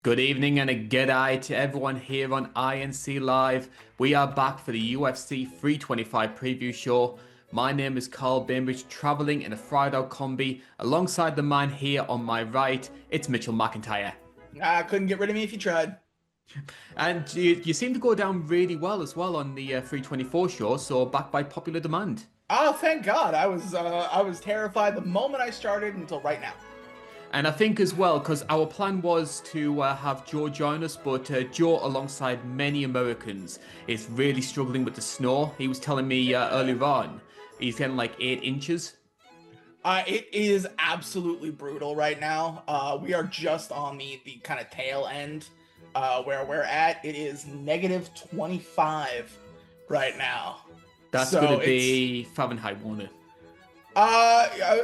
Good evening and a good eye to everyone here on INC Live. We are back for the UFC 325 preview show. My name is Karl Bainbridge, traveling in a fried-out combi. Alongside the man here on my right, it's Mitchell McIntyre. Couldn't get rid of me if you tried. And you seem to go down really well as well on the 324 show, so back by popular demand. Oh, thank God. I was terrified the moment I started until right now. And I think as well, because our plan was to have Joe join us, but Joe, alongside many Americans, is really struggling with the snow. He was telling me earlier on, he's getting like 8 inches. It is absolutely brutal right now. We are just on the kind of tail end where we're at. It is -25 right now. That's going So to be Fahrenheit, won't it?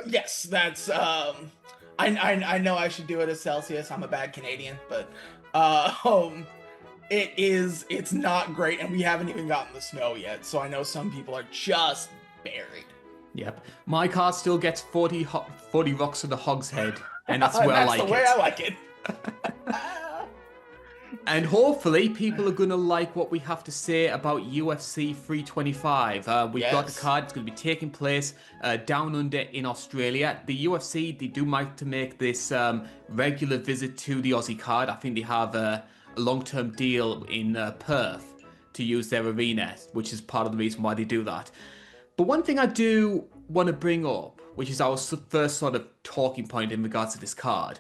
yes, that's I know I should do it as Celsius. I'm a bad Canadian, but it's not great, and we haven't even gotten the snow yet. So I know some people are just buried. Yep. My car still gets 40 rocks to the hogshead, and that's where I That's the like way it. I like it. And hopefully, people are going to like what we have to say about UFC 325. We've got the Yes. card. It's going to be taking place down under in Australia. The UFC, they do like to make this regular visit to the Aussie card. I think they have a long-term deal in Perth to use their arena, which is part of the reason why they do that. But one thing I do want to bring up, which is our first sort of talking point in regards to this card,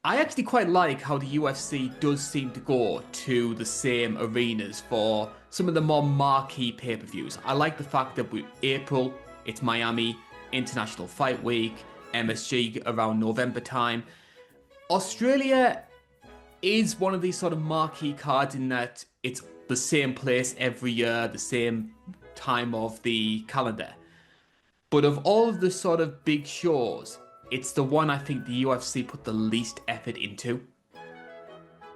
I actually quite like how the UFC does seem to go to the same arenas for some of the more marquee pay-per-views. I like the fact that April, it's Miami, International Fight Week, MSG around November time. Australia is one of these sort of marquee cards in that it's the same place every year, the same time of the calendar. But of all of the sort of big shows, it's the one I think the UFC put the least effort into.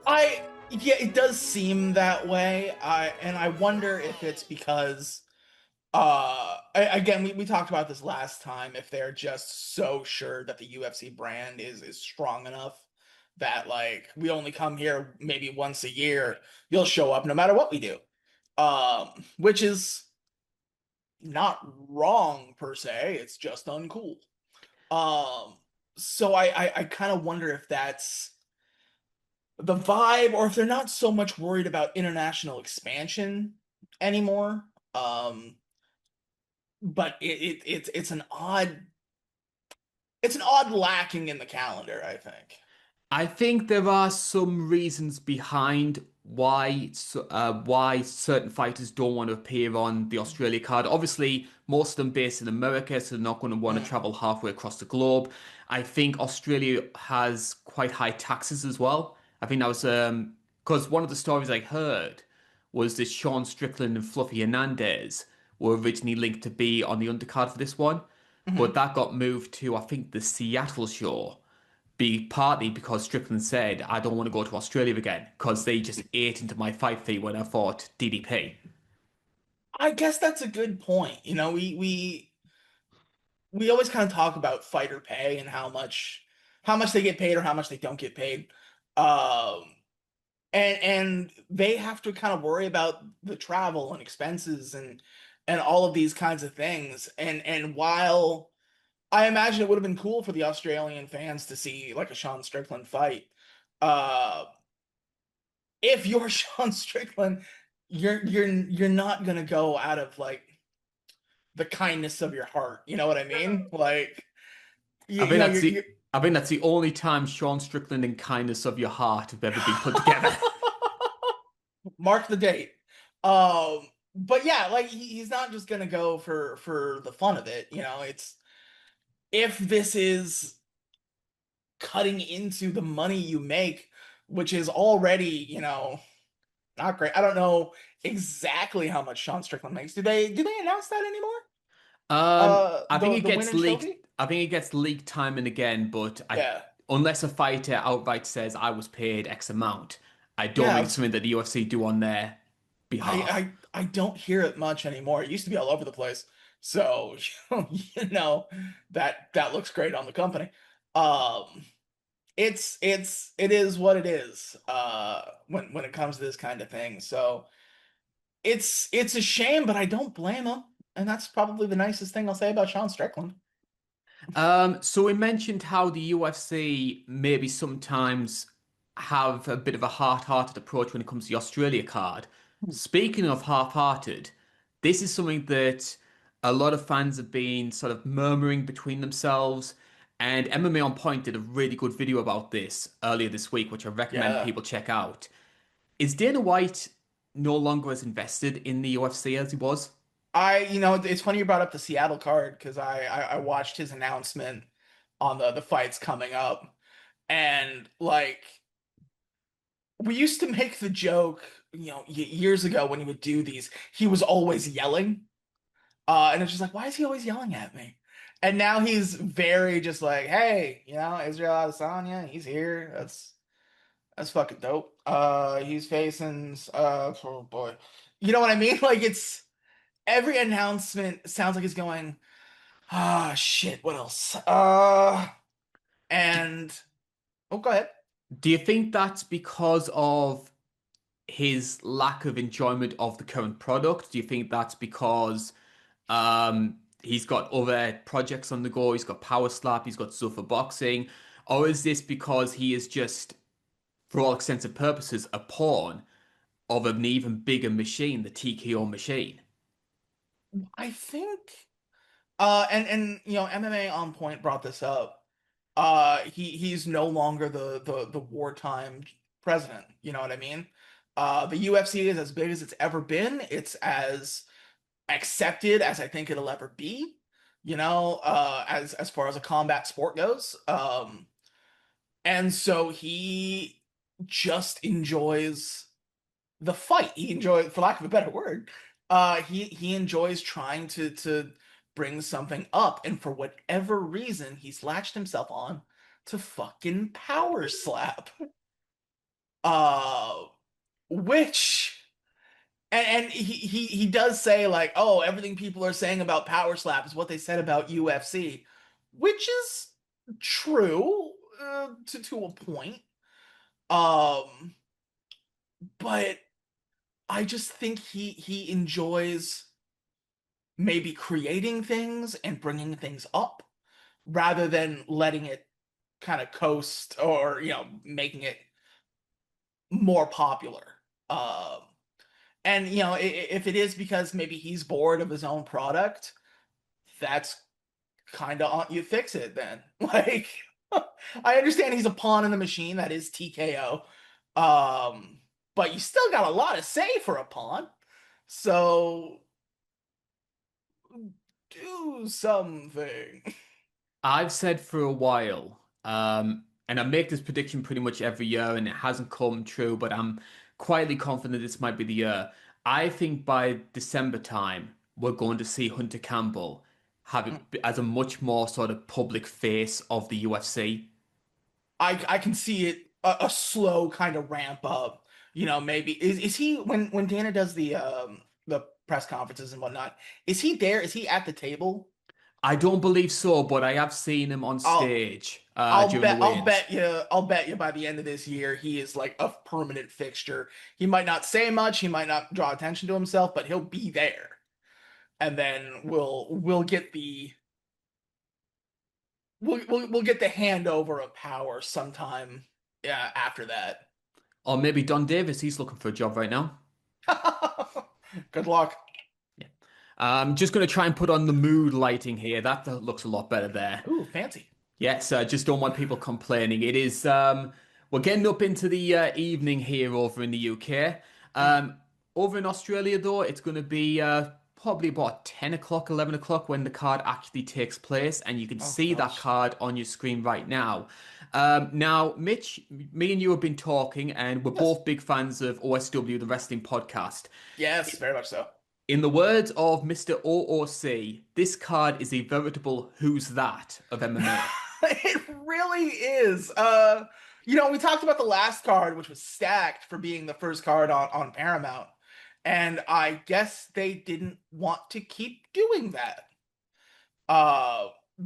Yeah, it does seem that way. I wonder if it's because again, we talked about this last time, if they're just so sure that the UFC brand is strong enough that, like, we only come here maybe once a year, you'll show up no matter what we do. Which is not wrong per se, it's just uncool. Um, so I kind of wonder if that's the vibe, or if they're not so much worried about international expansion anymore. Um, but it's an odd lacking in the calendar, I think. I think there are some reasons behind why certain fighters don't want to appear on the Australia card. Obviously, most of them based in America, so they're not going to want to Mm. travel halfway across the globe. I think Australia has quite high taxes as well. I think that was because one of the stories I heard was that Sean Strickland and Fluffy Hernandez were originally linked to be on the undercard for this one, but Mhm. that got moved to I think the Seattle show be partly because Strickland said, I don't want to go to Australia again because they just ate into my fight fee when I fought DDP. I guess that's a good point. You know, we always kind of talk about fighter pay and how much they get paid or how much they don't get paid. Um, and they have to kind of worry about the travel and expenses and all of these kinds of things. And while I imagine it would have been cool for the Australian fans to see like a Sean Strickland fight, uh, if you're Sean Strickland, you're not gonna go out of like the kindness of your heart. You know what I mean? Like I you think know that's you're the I think that's the only time Sean Strickland and kindness of your heart have ever been put together. mark the date. But yeah, like he's not just gonna go for the fun of it. You know, it's if this is cutting into the money you make, which is already, not great. I don't know exactly how much Sean Strickland makes. Do they announce that anymore? I think The it the win gets and leaked. trophy? I think it gets leaked time and again, but Yeah. unless a fighter outright says I was paid X amount, I don't Yeah, think it's something that the UFC do on their behalf. I don't hear it much anymore. It used to be all over the place. So, you know, that looks great on the company. Um it is what it is, when it comes to this kind of thing. So it's a shame, but I don't blame him. And that's probably the nicest thing I'll say about Sean Strickland. So we mentioned how the UFC maybe sometimes have a bit of a half-hearted approach when it comes to the Australia card. Speaking of half-hearted, this is something that a lot of fans have been sort of murmuring between themselves, and MMA On Point did a really good video about this earlier this week, which I recommend Yeah. people check out. Is Dana White no longer as invested in the UFC as he was? It's funny you brought up the Seattle card because I watched his announcement on the fights coming up, and like we used to make the joke, years ago when he would do these, he was always yelling. And it's just like, why is he always yelling at me? And now he's very just like, hey, Israel Adesanya, he's here. That's fucking dope. He's facing oh boy. You know what I mean? Like it's every announcement sounds like he's going, ah shit, what else? Do, And oh, go ahead. do you think that's because of his lack of enjoyment of the current product? Do you think that's because he's got other projects on the go? He's got Power Slap, he's got stuff for boxing, or is this because he is just, for all extensive purposes, a pawn of an even bigger machine, the TKO machine? I think and MMA On Point brought this up. He's no longer the wartime president. You know what I mean? The UFC is as big as it's ever been. It's as accepted as I think it'll ever be. As far as a combat sport goes. And so he just enjoys the fight. He enjoys, for lack of a better word, he enjoys trying to bring something up, and for whatever reason, he's latched himself on to fucking power slap. Uh, which and he does say like, oh, everything people are saying about power slap is what they said about UFC, which is true, to a point. Um, but I just think he enjoys maybe creating things and bringing things up rather than letting it kind of coast or making it more popular. Um, and if it is because maybe he's bored of his own product, that's kind of on you fix it then. Like I understand he's a pawn in the machine that is TKO. Um, but you still got a lot to say for a pawn. So do something. I've said for a while, and I make this prediction pretty much every year, and it hasn't come true, but I'm quietly confident this might be the year. I think by December time, we're going to see Hunter Campbell have it as a much more sort of public face of the UFC. I can see it a slow kind of ramp up. Maybe is he when Dana does the press conferences and whatnot, is he there? Is he at the table? I don't believe so, but I have seen him on I'll stage during the weigh-ins. I'll bet you by the end of this year he is like a permanent fixture. He might not say much, he might not draw attention to himself, but he'll be there. And then we'll get the we'll get the handover of power sometime, yeah, after that. Or maybe Don Davis, he's looking for a job right now. Good luck. Yeah. Just going to try and put on the mood lighting here. That looks a lot better there. Ooh, fancy. Yes, I just don't want people complaining. It is, we're getting up into the evening here over in the UK. Mm. Over in Australia, though, it's going to be probably about 10 o'clock, 11 o'clock when the card actually takes place, and you can Oh see that gosh. card on your screen right now. Now, Mitch, me and you have been talking, and we're Yes. both big fans of OSW, the wrestling podcast. Yes, very much so. In the words of Mr. OOC, this card is a veritable who's that of MMA. It really is. We talked about the last card, which was stacked for being the first card on Paramount. And I guess they didn't want to keep doing that.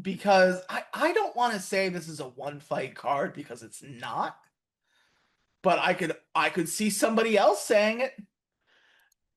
because I don't want to say this is a one fight card because it's not, but I could see somebody else saying it.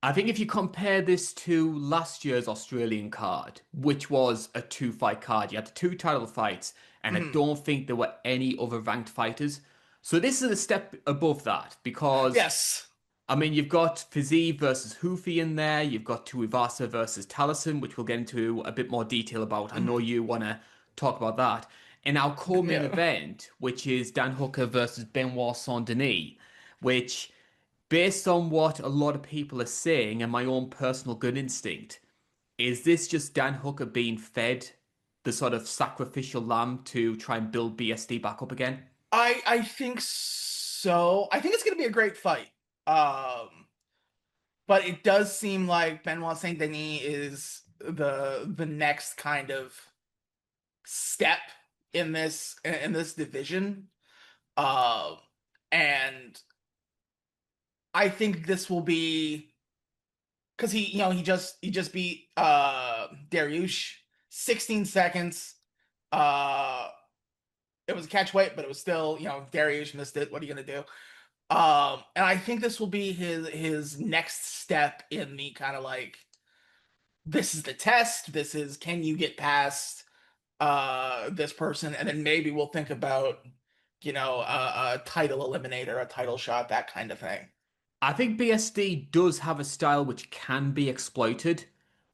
I think if you compare this to last year's Australian card, which was a two-fight card, you had the two title fights, and I Mhm. don't think there were any other ranked fighters. So this is a step above that because Yes. I mean you've got Fiziev versus Hoofy in there, you've got Tuivasa versus Taliesin, which we'll get into a bit more detail about. I know Mhm. you want to talk about that. And our co-main Yeah. event, which is Dan Hooker versus Benoit Saint-Denis, which based on what a lot of people are saying and my own personal gut instinct, is this just Dan Hooker being fed the sort of sacrificial lamb to try and build BSD back up again? I think so. I think it's gonna be a great fight. Um, but it does seem like Benoit Saint Denis is the next kind of step in this division. Um, and I think this will be because he just beat Dariush 16 seconds. Uh, it was a catch weight, but it was still, Dariush missed it. What are you gonna do? And I think this will be his next step in the kind of like, this is the test. This is, can you get past this person, and then maybe we'll think about, a title eliminator, a title shot, that kind of thing. I think BSD does have a style which can be exploited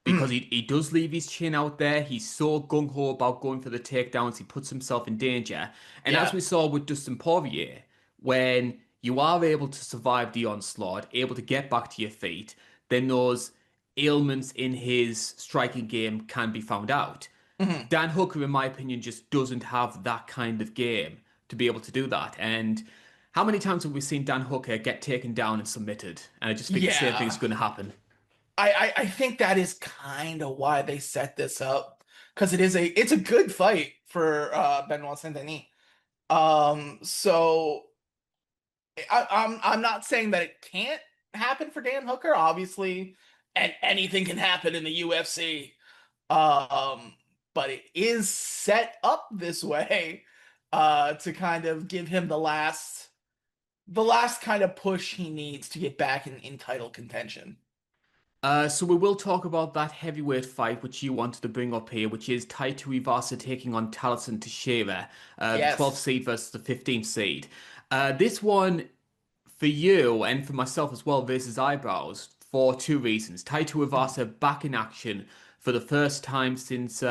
because Mm, he does leave his chin out there. He's so gung ho about going for the takedowns, he puts himself in danger. And as yeah. we saw with Dustin Poirier, when you are able to survive the onslaught, able to get back to your feet, then those ailments in his striking game can be found out. Mhm. Dan Hooker, in my opinion, just doesn't have that kind of game to be able to do that. And how many times have we seen Dan Hooker get taken down and submitted? And I just think the same thing is Yeah. going to happen. I think that is kind of why they set this up, because it's a good fight for Benoit Saint-Denis. So I'm not saying that it can't happen for Dan Hooker, obviously, and anything can happen in the UFC. Um, but it is set up this way to kind of give him the last kind of push he needs to get back in title contention. So we will talk about that heavyweight fight which you wanted to bring up here, which is Taito Iwasa taking on Taliesin Teixeira, the 12th Yes. seed versus the 15th seed. This one for you and for myself as well raises eyebrows for two reasons. Taito Iwasa back in action for the first time since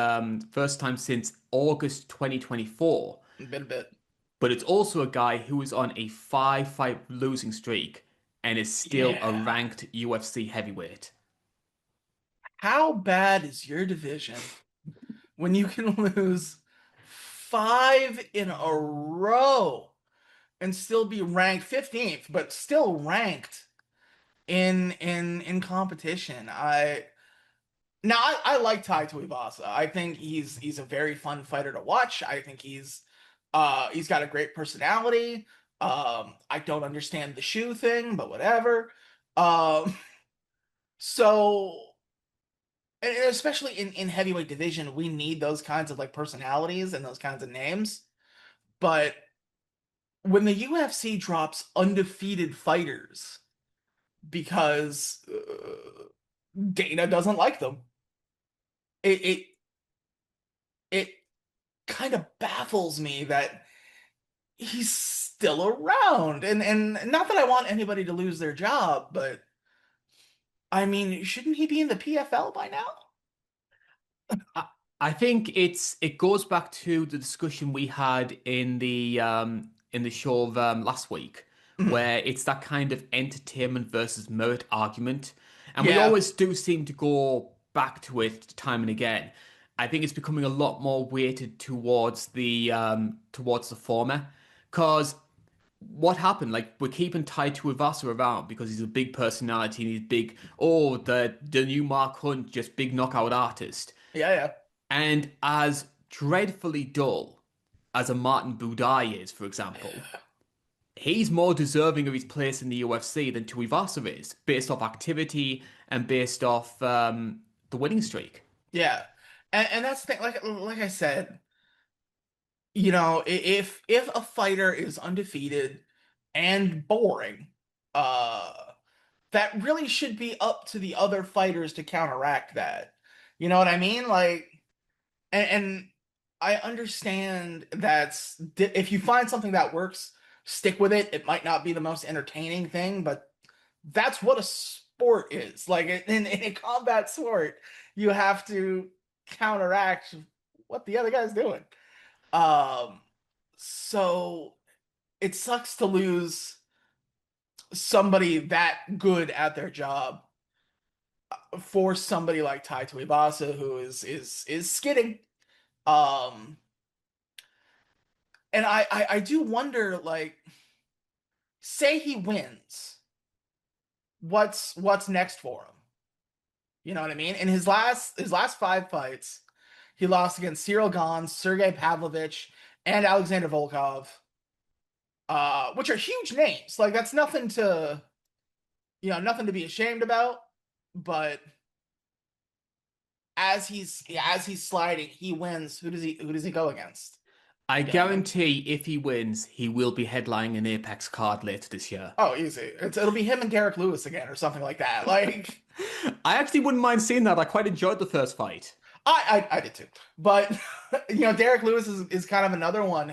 August 2024. Been a bit. But it's also a guy who is on a five-fight losing streak and is still a Yeah. ranked UFC heavyweight. How bad is your division when you can lose five in a row and still be ranked 15th, but still ranked in competition? I like Tai Tuivasa. I think he's a very fun fighter to watch. I think he's got a great personality. I don't understand the shoe thing, but whatever. Um, so and especially in heavyweight division, we need those kinds of like personalities and those kinds of names. But when the UFC drops undefeated fighters because Dana doesn't like them, it it it kind of baffles me that he's still around. And not that I want anybody to lose their job, but I mean, shouldn't he be in the PFL by now? I, I think it goes back to the discussion we had in the show of last week, Mhm. where it's that kind of entertainment versus merit argument, and we Yeah. always do seem to go back to it time and again. I think it's becoming a lot more weighted towards the former, because what happened? Like we're keeping Taito Ivasa around because he's a big personality and he's big. Oh, the new Mark Hunt, just big knockout artist. Yeah, yeah. And as dreadfully dull as a Martin Budai is, for example, he's more deserving of his place in the UFC than Tuivasa is, based off activity and based off the winning streak. Yeah. And that's the thing, like I said, you know, if a fighter is undefeated and boring, uh that really should be up to the other fighters to counteract that. You know what I mean? Like, and I understand if you find something that works, stick with it. It might not be the most entertaining thing, but that's what a sport is. Like in a combat sport, you have to counteract what the other guy's doing. Um, so it sucks to lose somebody that good at their job for somebody like Tai Tuivasa, who is skidding. Um, and I do wonder, like, say he wins, what's next for him? You know what I mean? In his last five fights, he lost against Cyril Gane, Sergey Pavlovich, and Alexander Volkov, which are huge names. Like that's nothing to nothing to be ashamed about. But as he's sliding, he wins. Who does he go against? I You know what I mean? guarantee if he wins, he will be headlining an Apex card later this year. Oh, easy. It'll be him and Derek Lewis again or something like that. Like I actually wouldn't mind seeing that. I quite enjoyed the first fight. I did too. But Derek Lewis is kind of another one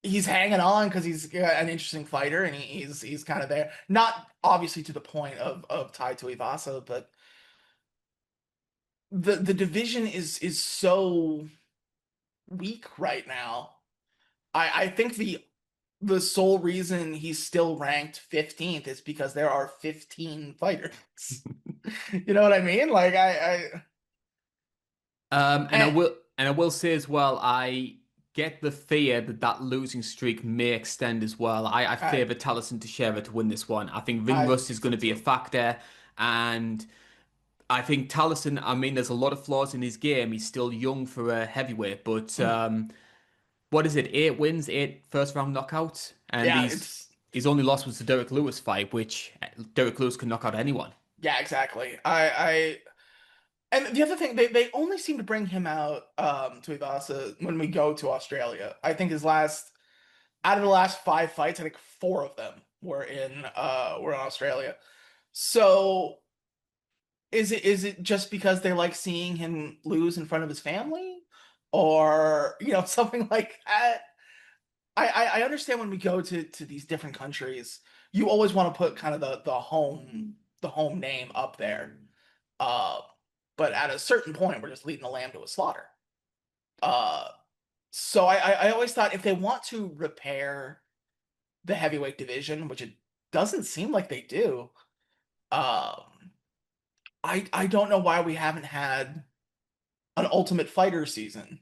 he's hanging on because he's an interesting fighter and he's kind of there. Not obviously to the point of Tai Tuivasa, but the division is so weak right now. I think the sole reason he's still ranked 15th is because there are 15 fighters. You know what I mean? Like And I I will say as well, I get the fear that that losing streak may extend as well. I I favour Taliesin Teixeira to win this one. I think ring I rust is think going so to be a too. factor, and I think Taliesin. I mean, there's a lot of flaws in his game. He's still young for a heavyweight, but Mhm. what is it? 8 wins, eight first round knockouts, and Yeah, these his only loss was the Derek Lewis fight, which Derek Lewis can knock out anyone. yeah, exactly. And the other thing, they only seem to bring him out to Ivasa when we go to Australia. I think his last out of the last five fights, I think four of them were in Australia. So is it just because they like seeing him lose in front of his family? Or, something like that? I understand when we go to these different countries, you always want to put kind of the home name up there. Uh, but at a certain point, we're just leading the lamb to a slaughter. Uh, so I always thought if they want to repair the heavyweight division, which it doesn't seem like they do, um, I don't know why we haven't had an Ultimate Fighter season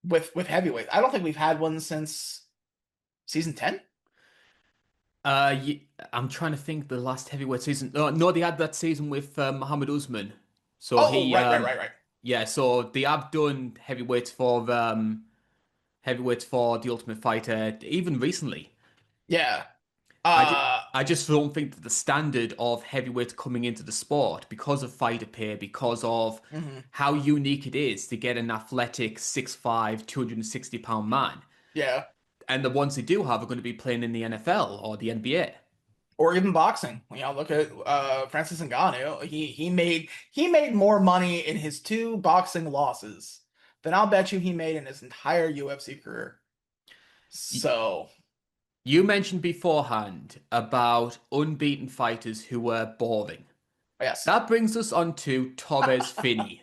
with heavyweight. I don't think we've had one since season 10. I'm trying to think the last heavyweight season. No, they had that season with Muhammad Usman. So Oh, he, right, right, right, right. yeah. So they have done heavyweights for the Ultimate Fighter even recently. Yeah. I, ju- Uh, I just don't think that the standard of heavyweights coming into the sport, because of fighter pay, because of mhm. how unique it is to get an athletic 6'5", 260-pound man, Yeah. and the ones they do have are going to be playing in the NFL or the NBA. Or even boxing. Look at Francis Ngannou. He made more money in his two boxing losses than I'll bet you he made in his entire UFC career. Y- So, You mentioned beforehand about unbeaten fighters who were boring. yes. That brings us on to Torres Finney.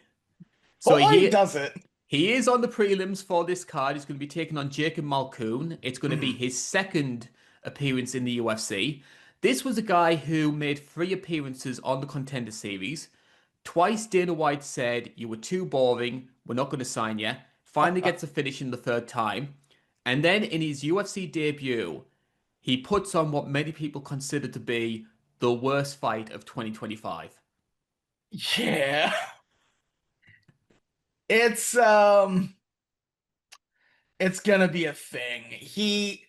So Boy, he does it. he is on the prelims for this card. He's going to be taking on Jacob Malkoun. It's going to be Mhm. his second appearance in the UFC. This was a guy who made 3 appearances on the Contender Series. Twice Dana White said, "You were too boring. We're not going to sign you." Finally gets a finish in the third time. And then in his UFC debut, he puts on what many people consider to be the worst fight of 2025. Yeah. It's gonna be a thing.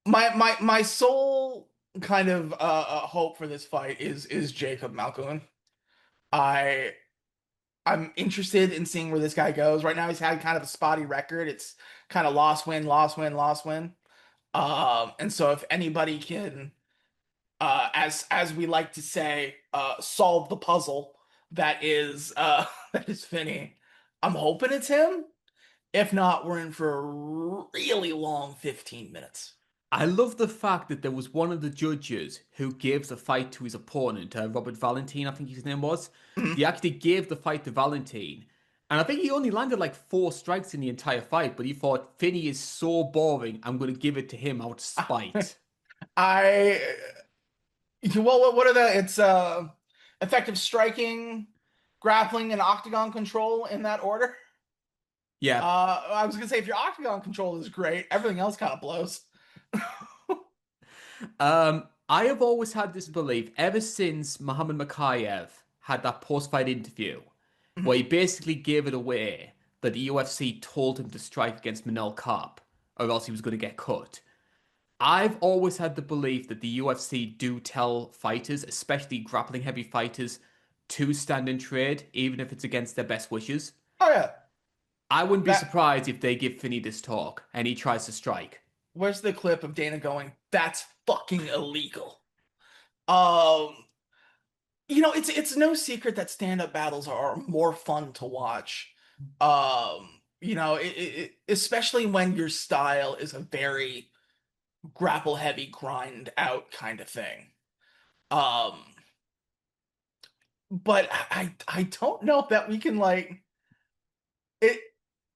My sole kind of hope for this fight is Jacob Malkoun. I I'm interested in seeing where this guy goes. Right now, he's had kind of a spotty record. It's kind of loss win, loss win, loss win. And so if anybody can, as we like to say, solve the puzzle that is that is Finney, I'm hoping it's him. If not, we're in for a really long 15 minutes. I love the fact that there was one of the judges who gave the fight to his opponent, Robert Valentine, I think his name was. Mhm. He actually gave the fight to Valentine. And I think he only landed like 4 strikes in the entire fight, but he thought, Finney is so boring, I'm going to give it to him out of spite. I well, what are the? It's effective striking, grappling, and octagon control in that order. Yeah, I was gonna say if your octagon control is great, everything else kind of blows. I have always had this belief ever since Muhammad Makayev had that post-fight interview where he basically gave it away that the UFC told him to strike against Manel Kape or else he was going to get cut. I've always had the belief that the UFC do tell fighters, especially grappling heavy fighters, to stand in trade, even if it's against their best wishes. Oh yeah, I wouldn't be that. surprised if they give Finney this talk and he tries to strike. Where's the clip of Dana going? That's fucking illegal. Um, it's no secret that stand-up battles are more fun to watch. Especially when your style is a very grapple heavy grind out kind of thing. Um, but I don't know that we can like it.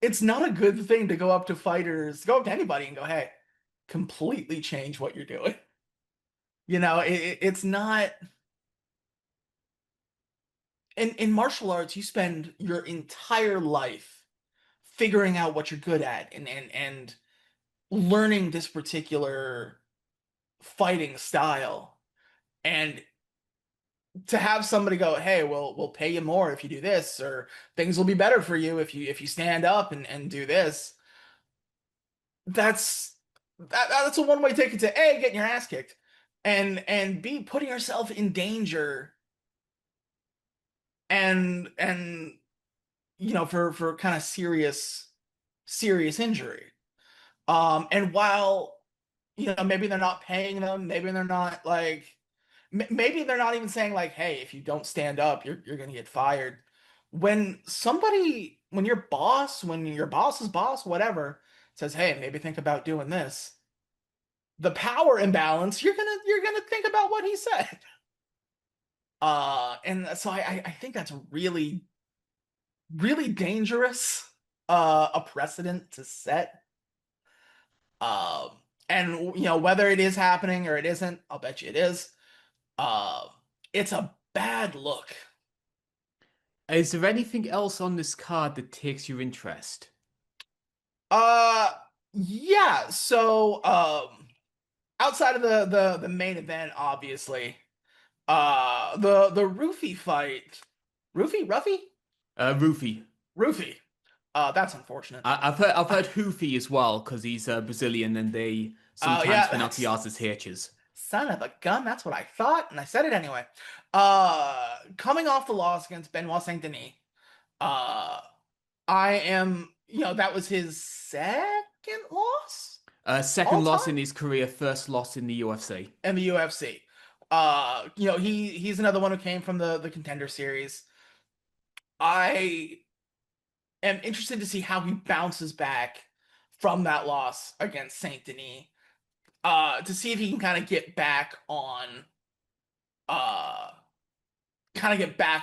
It's not a good thing to go up to fighters, go up to anybody and go, "Hey, completely change what you're doing." It's not in martial arts. You spend your entire life figuring out what you're good at and learning this particular fighting style. And to have somebody go, "Hey, we'll pay you more if you do this, or things will be better for you if you stand up and do this." That's that's a one way ticket to A, getting your ass kicked, and B, putting yourself in danger and for kind of serious injury. And while maybe they're not paying them, maybe they're not like maybe they're not even saying like, "Hey, if you don't stand up, you're gonna get fired." When your boss's boss, whatever, says, "Hey, maybe think about doing this," the power imbalance, you're gonna think about what he said. And so I think that's really really dangerous, a precedent to set. Um, and whether it is happening or it isn't, I'll bet you it is. Uh, it's a bad look. Is there anything else on this card that takes your interest? Uh, yeah. So, outside of the main event, obviously, the Roofy fight, Ruffy, Rufi. Roofy. That's unfortunate. I've heard Hoofy as well because he's Brazilian and they Oh sometimes yeah, pronounce the that's R's as H's. son of a gun. That's what I thought, and I said it anyway. Coming off the loss against Benoit Saint-Denis, uh, I am, that was his second loss Second all loss time in his career, first loss in the UFC. in the UFC. He's another one who came from the Contender Series. I am interested to see how he bounces back from that loss against Saint Denis. To see if he can uh kind of get back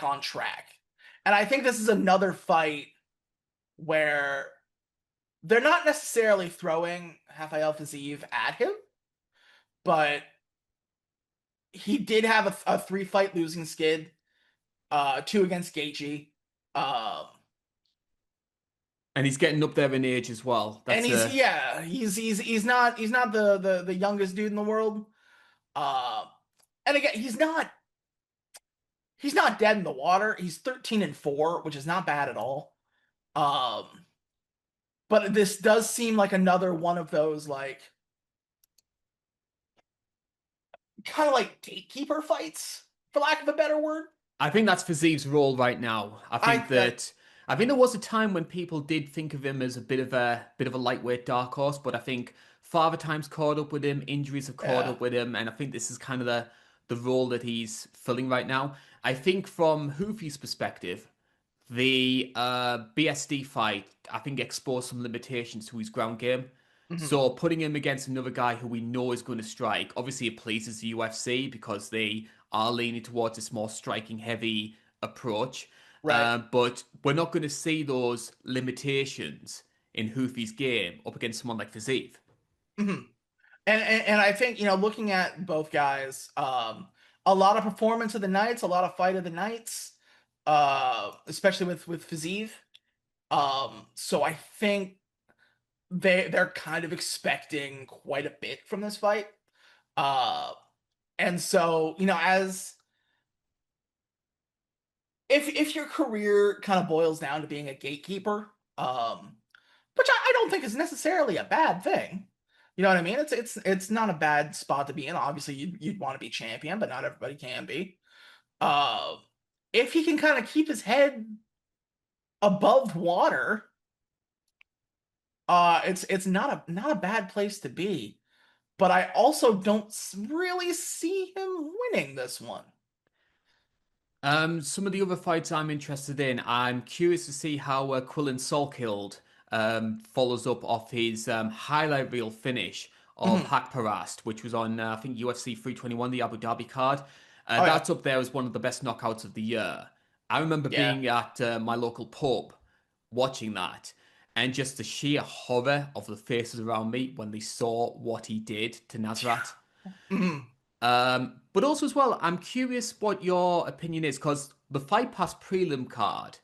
on track. And I think this is another fight where they're not necessarily throwing Rafael Fiziev at him, but he did have a 3-fight losing skid, 2 against Gaethje. Um, And he's getting up there in age as well. and That's he's not the youngest dude in the world. Uh, and again, he's not dead in the water. He's 13-4, which is not bad at all. Um, but this does seem like another one of those like kind of like gatekeeper fights, for lack of a better word. I think that's Fiziv's role right now. I I think there was a time when people did think of him as a bit of a lightweight dark horse, but I think father time's caught up with him, injuries have caught yeah. up with him, and I think this is kind of the role that he's filling right now. I think from Hoofy's perspective, the BSD fight, I think, exposed some limitations to his ground game. Mhm. So putting him against another guy who we know is going to strike, obviously it pleases the UFC because they are leaning towards this more striking heavy approach. Right. But we're not going to see those limitations in Hoofy's game up against someone like Fiziev. Mhm. And I think, looking at both guys, a lot of performance of the nights, a lot of fight of the nights, especially with Fiziev. So I think they're kind of expecting quite a bit from this fight. Uh, and so, as if your career kind of boils down to being a gatekeeper, which I don't think is necessarily a bad thing. You know what I mean? It's not a bad spot to be in. Obviously, you'd want to be champion, but not everybody can be. Uh, if he can kind of keep his head above water, it's not a bad place to be. But I also don't really see him winning this one. Some of the other fights I'm interested in, I'm curious to see how Quillan Solkild follows up off his highlight reel finish of Mhm. Hakparast, which was on, I think, UFC 321, the Abu Dhabi card. Oh yeah, That's up there as one of the best knockouts of the year. I remember yeah. being at my local pub watching that, and just the sheer horror of the faces around me when they saw what he did to Nasrat. Mhm. But also as well, I'm curious what your opinion is because the Fight Pass prelim card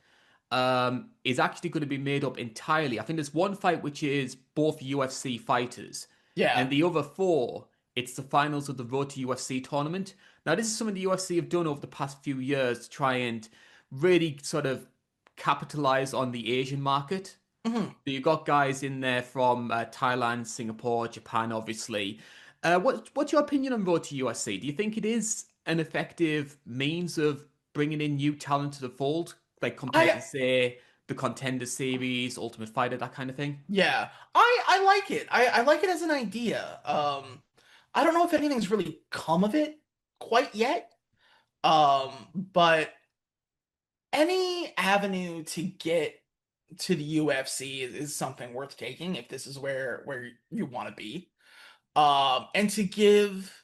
is actually going to be made up entirely. I think there's one fight which is both UFC fighters, Yeah. and the other four, it's the finals of the Road to UFC tournament. Now, this is something the UFC have done over the past few years to try and really sort of capitalize on the Asian market. Mhm. So you got guys in there from Thailand, Singapore, Japan, obviously. What's your opinion on Road to USC? Do you think it is an effective means of bringing in new talent to the fold, like compared I to say the Contender Series, Ultimate Fighter, that kind of thing? Yeah, I like it. I like it as an idea. I don't know if anything's really come of it quite yet. But any avenue to get to the UFC is something worth taking if this is where you want to be. And to give,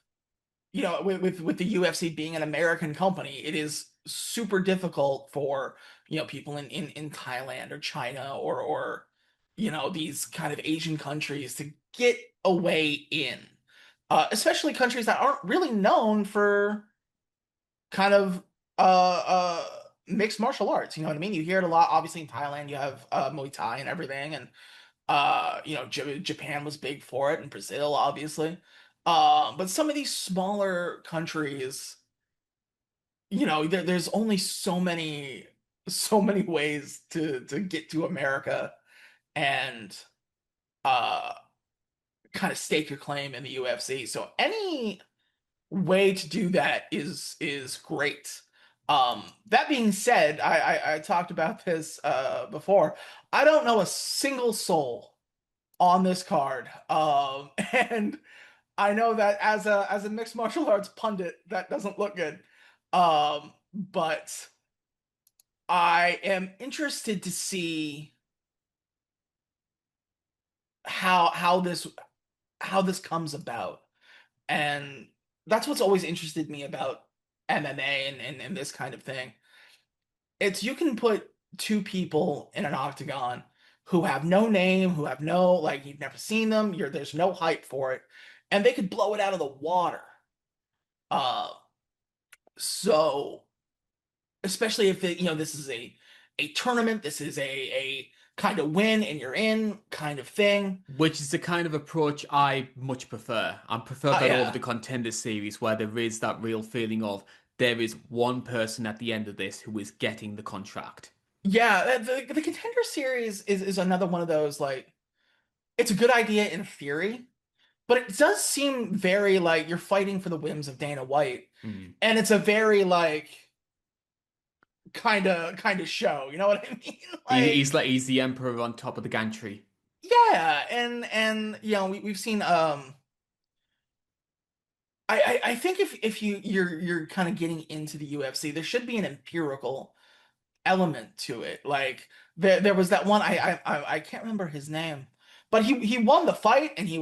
with the UFC being an American company, it is super difficult for, people in Thailand or China or these kind of Asian countries to get a way in. Especially countries that aren't really known for kind of mixed martial arts. You know what I mean? You hear it a lot. Obviously, in Thailand, you have Muay Thai and everything, and Japan was big for it, and Brazil, obviously. But some of these smaller countries, there's only so many ways to get to America and uh kind of stake your claim in the UFC. So any way to do that is great. That being said, I talked about this before. I don't know a single soul on this card. And I know that as a mixed martial arts pundit, that doesn't look good. But I am interested to see how this comes about. And that's what's always interested me about MMA and this kind of thing. It's you can put two people in an octagon who have no name, who have no, like, you've never seen them, there's no hype for it, and they could blow it out of the water. Uh so especially if this is a tournament, this is a kind of win and you're in kind of thing. Which is the kind of approach I much prefer. I prefer that over Yeah. the Contender Series, where there is that real feeling of there is one person at the end of this who is getting the contract. Yeah, the contender series is another one of those, like, it's a good idea in theory, but it does seem very like you're fighting for the whims of Dana White. Hmm. And it's a very like kind of show. You know what I mean? He's Like, like he's the emperor on top of the gantry. yeah, and we've seen I think if you're kind of getting into the UFC, there should be an empirical element to it. Like there was that one I can't remember his name, but he won the fight and he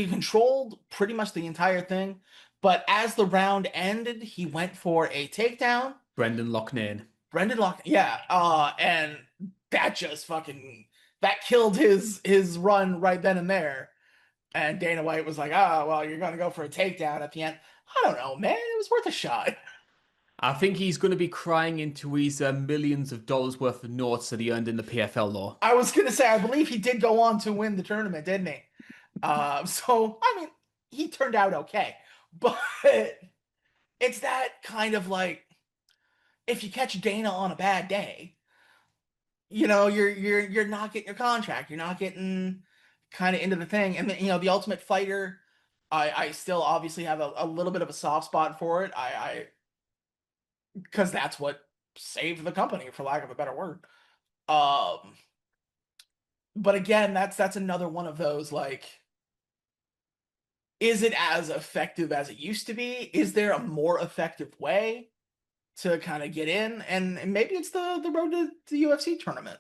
controlled pretty much the entire thing. But as the round ended, he went for a takedown. Brendan Loughnane. Brendan Lock, yeah, and that just fucking that killed his run right then and there. And Dana White was like, "Ah, well, you're gonna go for a takedown at the end." I don't know, man. It was worth a shot. I think he's going to be crying into his millions of dollars worth of notes that he earned in the PFL law. I was gonna say, I believe he did go on to win the tournament, didn't he? So I mean, he turned out okay, but it's that kind of like if you catch Dana on a bad day, you're not getting your contract, you're not getting kind of into the thing, and then, the Ultimate Fighter. I still obviously have a little bit of a soft spot for it. I because that's what saved the company, for lack of a better word. Um, but again, that's another one of those like, is it as effective as it used to be? Is there a more effective way to kind of get in? And maybe it's the road to the UFC tournament.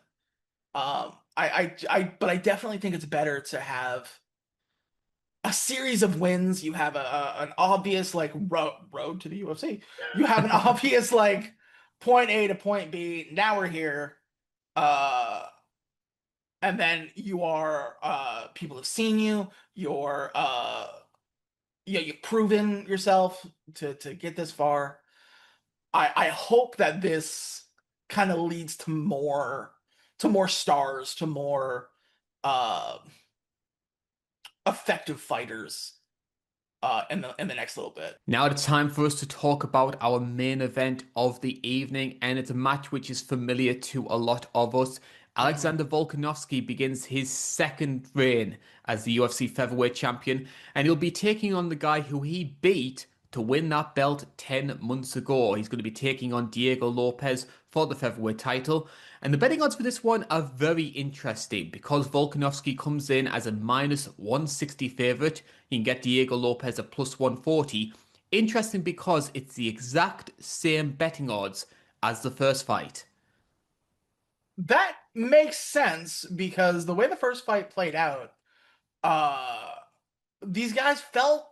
But I definitely think it's better to have a series of wins. You have an obvious like road to the UFC. You have an obvious like point A to point B. Now we're here. Uh, and then you are people have seen you. You've proven yourself to get this far. I hope that this kind of leads to more stars, to more uh effective fighters in the next little bit. Now it's time for us to talk about our main event of the evening, and it's a match which is familiar to a lot of us. Mhm. Alexander Volkanovski begins his second reign as the UFC featherweight champion, and he'll be taking on the guy who he beat to win that belt 10 months ago. He's going to be taking on Diego Lopes for the featherweight title. And the betting odds for this one are very interesting because Volkanovski comes in as a minus 160 favorite. You can get Diego Lopes at plus 140. Interesting because it's the exact same betting odds as the first fight. That makes sense because the way the first fight played out, uh, these guys felt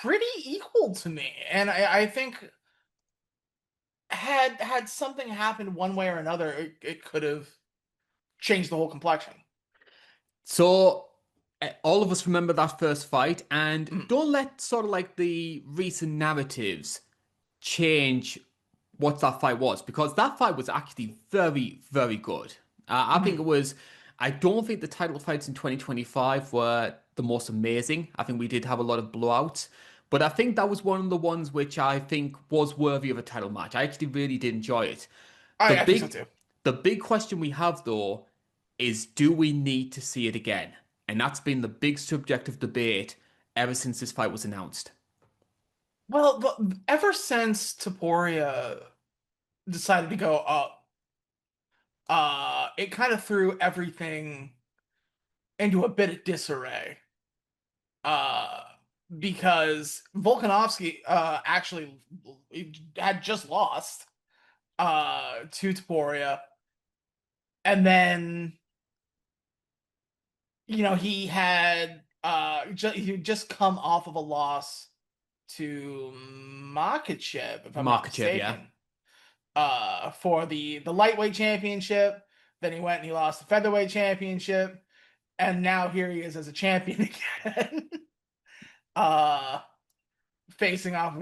pretty equal to me, and I think had something happened one way or another, it could have changed the whole complexion. So all of us remember that first fight, and Mm. don't let sort of like the recent narratives change what that fight was because that fight was actually very, very good. I think it Mhm. was. I don't think the title fights in 2025 were the most amazing. I think we did have a lot of blowouts, but I think that was one of the ones which I think was worthy of a title match. I actually really did enjoy it. The I think so big, too. the big question we have though is, do we need to see it again? And that's been the big subject of debate ever since this fight was announced. Well, ever since Taporia decided to go up, it kind of threw everything into a bit of disarray. Uh, because Volkanovski actually had just lost to Taporia, and then he just come off of a loss to Makachev, if I'm not Markachev, yeah. mistaken, for the lightweight championship. Then he went and he lost the featherweight championship, and now here he is as a champion again, uh, facing off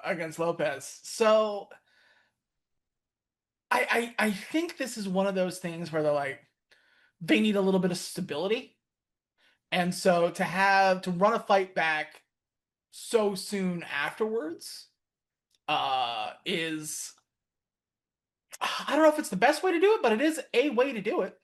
against Lopez. So I think this is one of those things where they need a little bit of stability, and so to run a fight back so soon afterwards is, I don't know if it's the best way to do it, but it is a way to do it.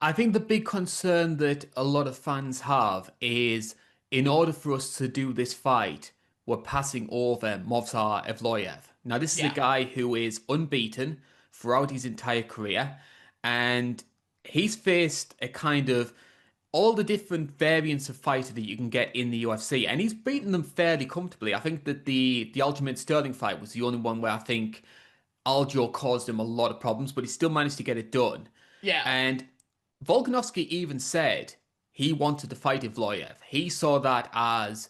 I think the big concern that a lot of fans have is in order for us to do this fight, were passing over Movsar Evloev. Now, this is a Yeah. guy who is unbeaten throughout his entire career, and he's faced a kind of all the different variants of fighter that you can get in the UFC, and he's beaten them fairly comfortably. I think that the Aljamain Sterling fight was the only one where I think Aljo caused him a lot of problems, but he still managed to get it done. Yeah. And Volkanovski even said he wanted to fight Evloev. He saw that as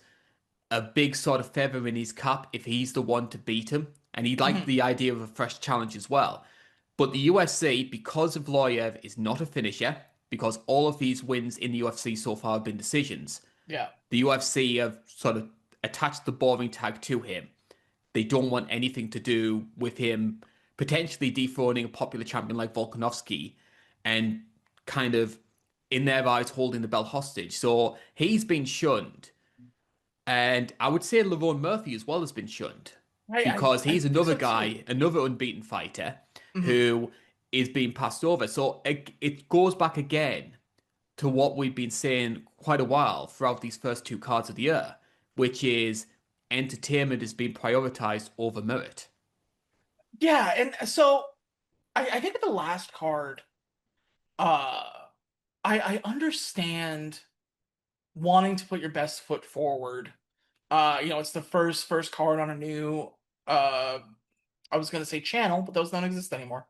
a big sort of feather in his cap if he's the one to beat him, and he liked Mhm. the idea of a fresh challenge as well. But the UFC, because Evloev is not a finisher, because all of these wins in the UFC so far have been decisions, Yeah. the UFC have sort of attached the boring tag to him. They don't want anything to do with him potentially dethroning a popular champion like Volkanovski and kind of, in their eyes, holding the belt hostage. So he's been shunned. And I would say Lavon Murphy as well has been shunned because I he's think another so too. guy, another unbeaten fighter Mhm. who is being passed over. So it goes back again to what we've been saying quite a while throughout these first two cards of the year, which is entertainment is being prioritized over merit. Yeah, and so I think at the last card, uh, I understand wanting to put your best foot forward. It's the first card on a new uh I was gonna say channel, but those don't exist anymore.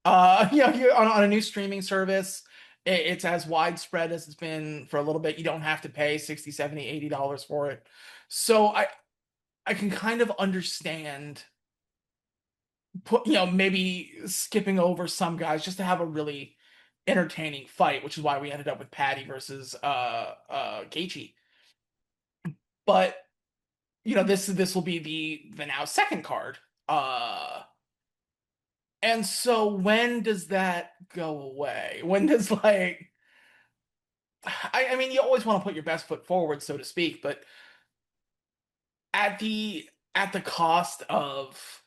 You're on a new streaming service. It's as widespread as it's been for a little bit. You don't have to pay 60, 70, $80 for it. So I can kind of understand maybe skipping over some guys just to have a really entertaining fight, which is why we ended up with Patty versus Gaethje. But this will be the now second card. And so when does that go away? When does like I mean you always want to put your best foot forward, so to speak, but at the cost of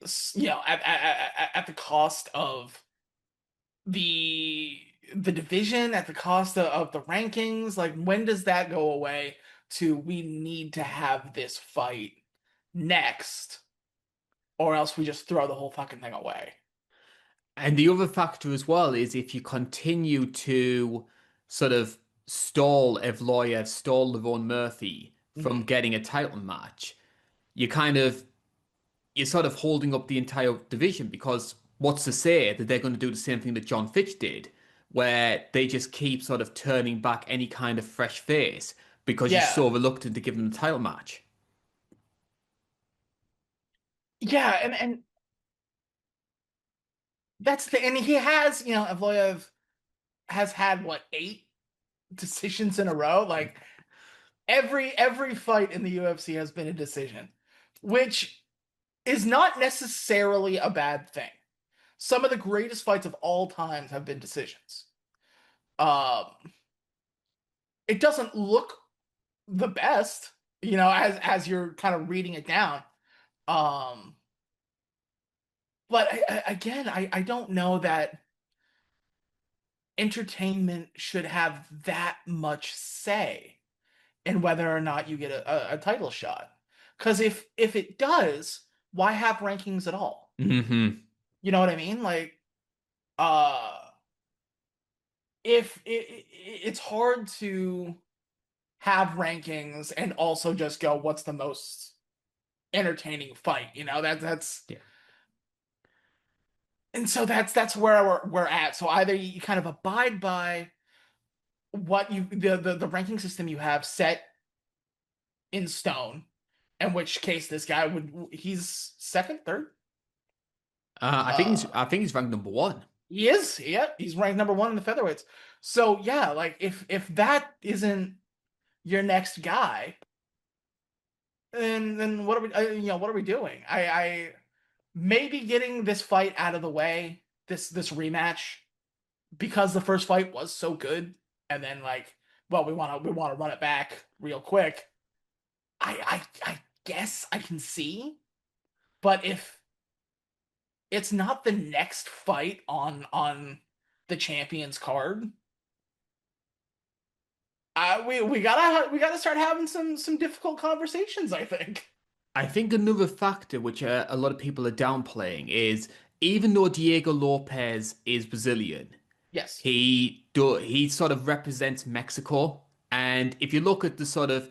at the cost of the the division, at the cost of the rankings, like when does that go away to we need to have this fight next, or else we just throw the whole fucking thing away. And the other factor as well is if you continue to sort of stall Evloev, stall Levon Murphy from Mhm. getting a title match, you kind of you're sort of holding up the entire division because what's to say that they're going to do the same thing that John Fitch did, where they just keep sort of turning back any kind of fresh face because you're Yeah. so reluctant to give them the title match. Yeah, and that's the and he has, Evloev has had what, 8 decisions in a row? Like every fight in the UFC has been a decision, which is not necessarily a bad thing. Some of the greatest fights of all times have been decisions. Um, it doesn't look the best, as you're kind of reading it down. Um, but again, I don't know that entertainment should have that much say in whether or not you get a title shot. Because if it does, why have rankings at all? Hmm. You know what I mean? Like, uh, if it's hard to have rankings and also just go, what's the most entertaining fight? That's Yeah. and so that's where we're at. So either you kind of abide by what the ranking system you have set in stone, in which case this guy he's second, third. Uh, I think he's ranked number one. he is, yeah, he's ranked number one in the featherweights. So yeah, like if that isn't your next guy, then what are we, what are we doing? I maybe getting this fight out of the way, this rematch, because the first fight was so good, and then like, well, we want to run it back real quick. I guess I can see, but if it's not the next fight on the champions card, we gotta start having some difficult conversations, I think. I think another factor which a lot of people are downplaying is even though Diego Lopes is Brazilian, Yes. he sort of represents Mexico. And if you look at the sort of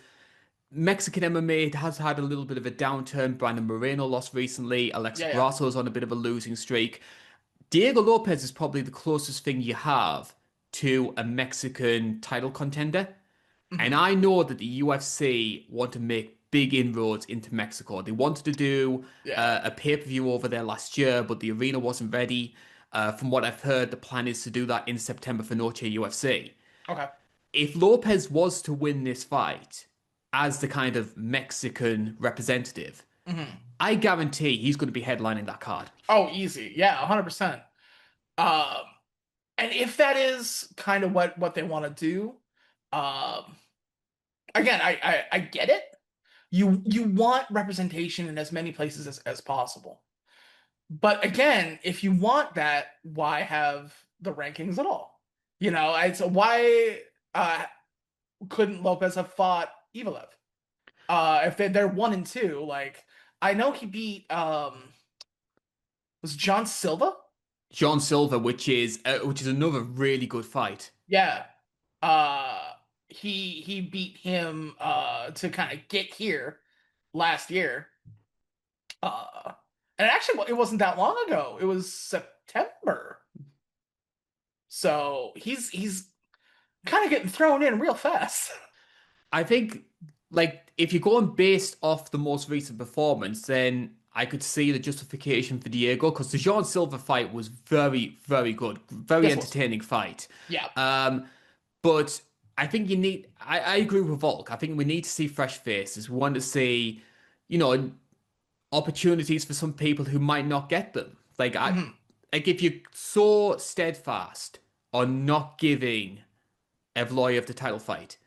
Mexican MMA has had a little bit of a downturn. Brandon Moreno lost recently. Alexa Yeah, yeah. Grasso's on a bit of a losing streak. Diego Lopes is probably the closest thing you have to a Mexican title contender. And Hmm. I know that the UFC want to make big inroads into Mexico. They wanted to do Yeah. a pay-per-view over there last year, but the arena wasn't ready. From what I've heard, the plan is to do that in September for Noche UFC. Okay. If Lopez was to win this fight as the kind of Mexican representative, Hmm. I guarantee he's going to be headlining that card. Oh, easy. Yeah, 100%. Um, and if that is kind of what they want to do, um, again, I get it. You want representation in as many places as possible. But again, if you want that, why have the rankings at all? It's why couldn't Lopez have fought Evelev? If they're 1 and 2, like I know he beat was John Silva? John Silver, which is another really good fight. Yeah. Uh he beat him to kind of get here last year. Uh and actually it wasn't that long ago. It was September. So he's kind of getting thrown in real fast. I think, like, if you're going based off the most recent performance, then I could see the justification for Diego because the Jean Silver fight was very, very good, very Yes, it was. entertaining fight. Yeah. Um, but I think I agree with Volk. I think we need to see fresh faces. We want to see, you know, opportunities for some people who might not get them. Hmm. Like if you're so steadfast on not giving Evloev the title fight,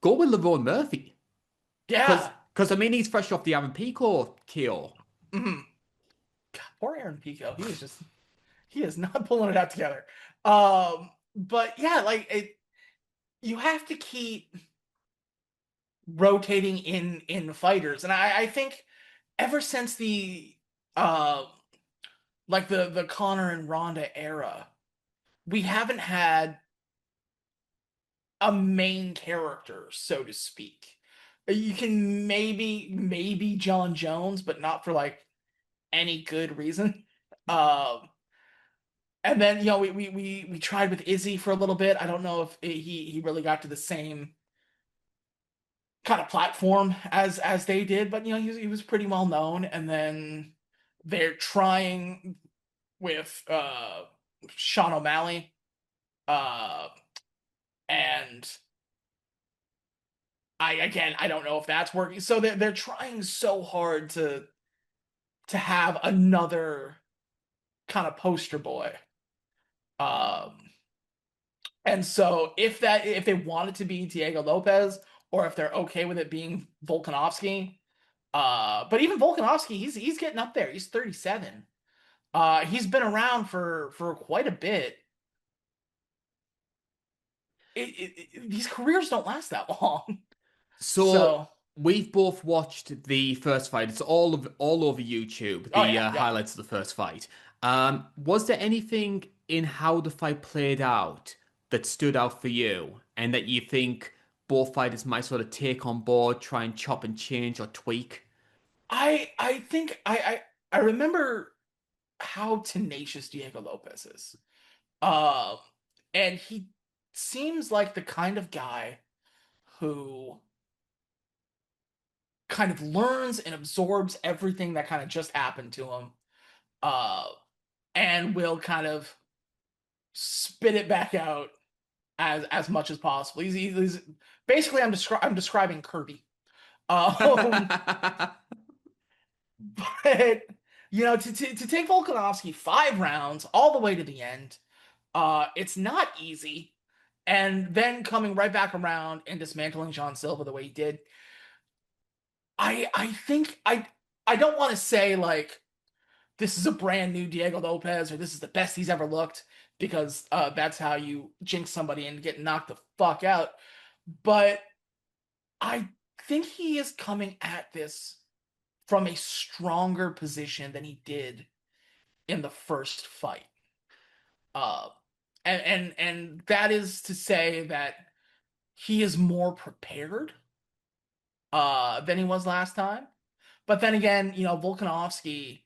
go with Laverne Murphy. Because, Yeah. I mean, he's fresh off the Aaron Pico KO. Hmm. God, poor Aaron Pico. He is not pulling it out together. But yeah, like you have to keep rotating in fighters, and I think ever since the uh like the Connor and Ronda era, we haven't had a main character, so to speak. You can maybe John Jones, but not for like any good reason. Um, and then we tried with Izzy for a little bit. I don't know if he really got to the same kind of platform as they did, but he was pretty well known. And then they're trying with Sean O'Malley, uh, and I don't know if that's working. So they're trying so hard to have another kind of poster boy. Um, and so if they want it to be Diego Lopez, or if they're okay with it being Volkanovski, but even Volkanovski, he's getting up there. He's 37. He's been around for quite a bit. These careers don't last that long. So So, we've both watched the first fight. It's all over YouTube, oh the yeah, yeah. highlights of the first fight. Was there anything in how the fight played out that stood out for you and that you think both fighters might sort of take on board, try and chop and change or tweak? I think I remember how tenacious Diego Lopez is. Um, and he seems like the kind of guy who kind of learns and absorbs everything that kind of just happened to him, uh, and will kind of spit it back out as much as possible. He's basically I'm describing Kirby. Um, but to take Volkanovski 5 rounds all the way to the end, it's not easy. And then coming right back around and dismantling John Silva the way he did, I think I don't want to say like this is a brand new Diego Lopez or this is the best he's ever looked because that's how you jinx somebody and get knocked the fuck out. but I think he is coming at this from a stronger position than he did in the first fight. Uh, and that is to say that he is more prepared than he was last time. But then again, Volkanovski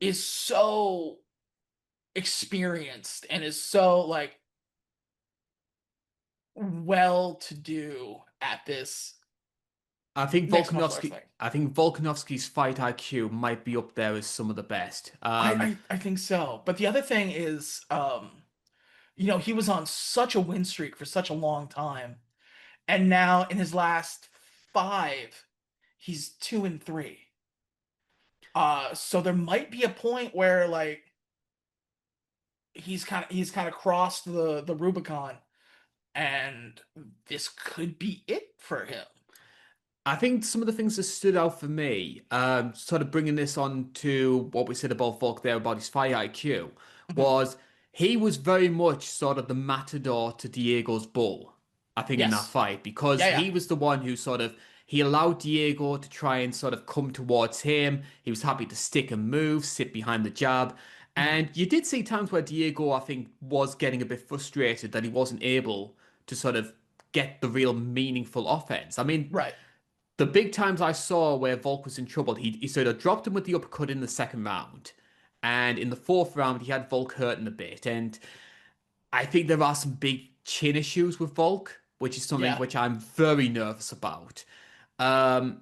is so experienced and is so like well to do at this mixed martial arts thing. I think Volkanovski's fight IQ might be up there as some of the best. I think so. But the other thing is, he was on such a win streak for such a long time, and now in his last five, he's 2-3. So there might be a point where like he's kind of crossed the Rubicon, and this could be it for him. I think some of the things that stood out for me, sort of bringing this on to what we said about Volk there about his fight IQ, Mhm. was he was very much sort of the matador to Diego's bull, I think, in that Yes. fight, because Yeah, yeah. he was the one who sort of he allowed Diego to try and sort of come towards him. He was happy to stick and move, sit behind the jab. Mhm. And you did see times where Diego, I think, was getting a bit frustrated that he wasn't able to sort of get the real meaningful offense. I mean, Right. the big times I saw where Volk was in trouble, he sort of dropped him with the uppercut in the second round. And in the fourth round, he had Volk hurting a bit. And I think there are some big chin issues with Volk, which is something Yeah. which I'm very nervous about. Um,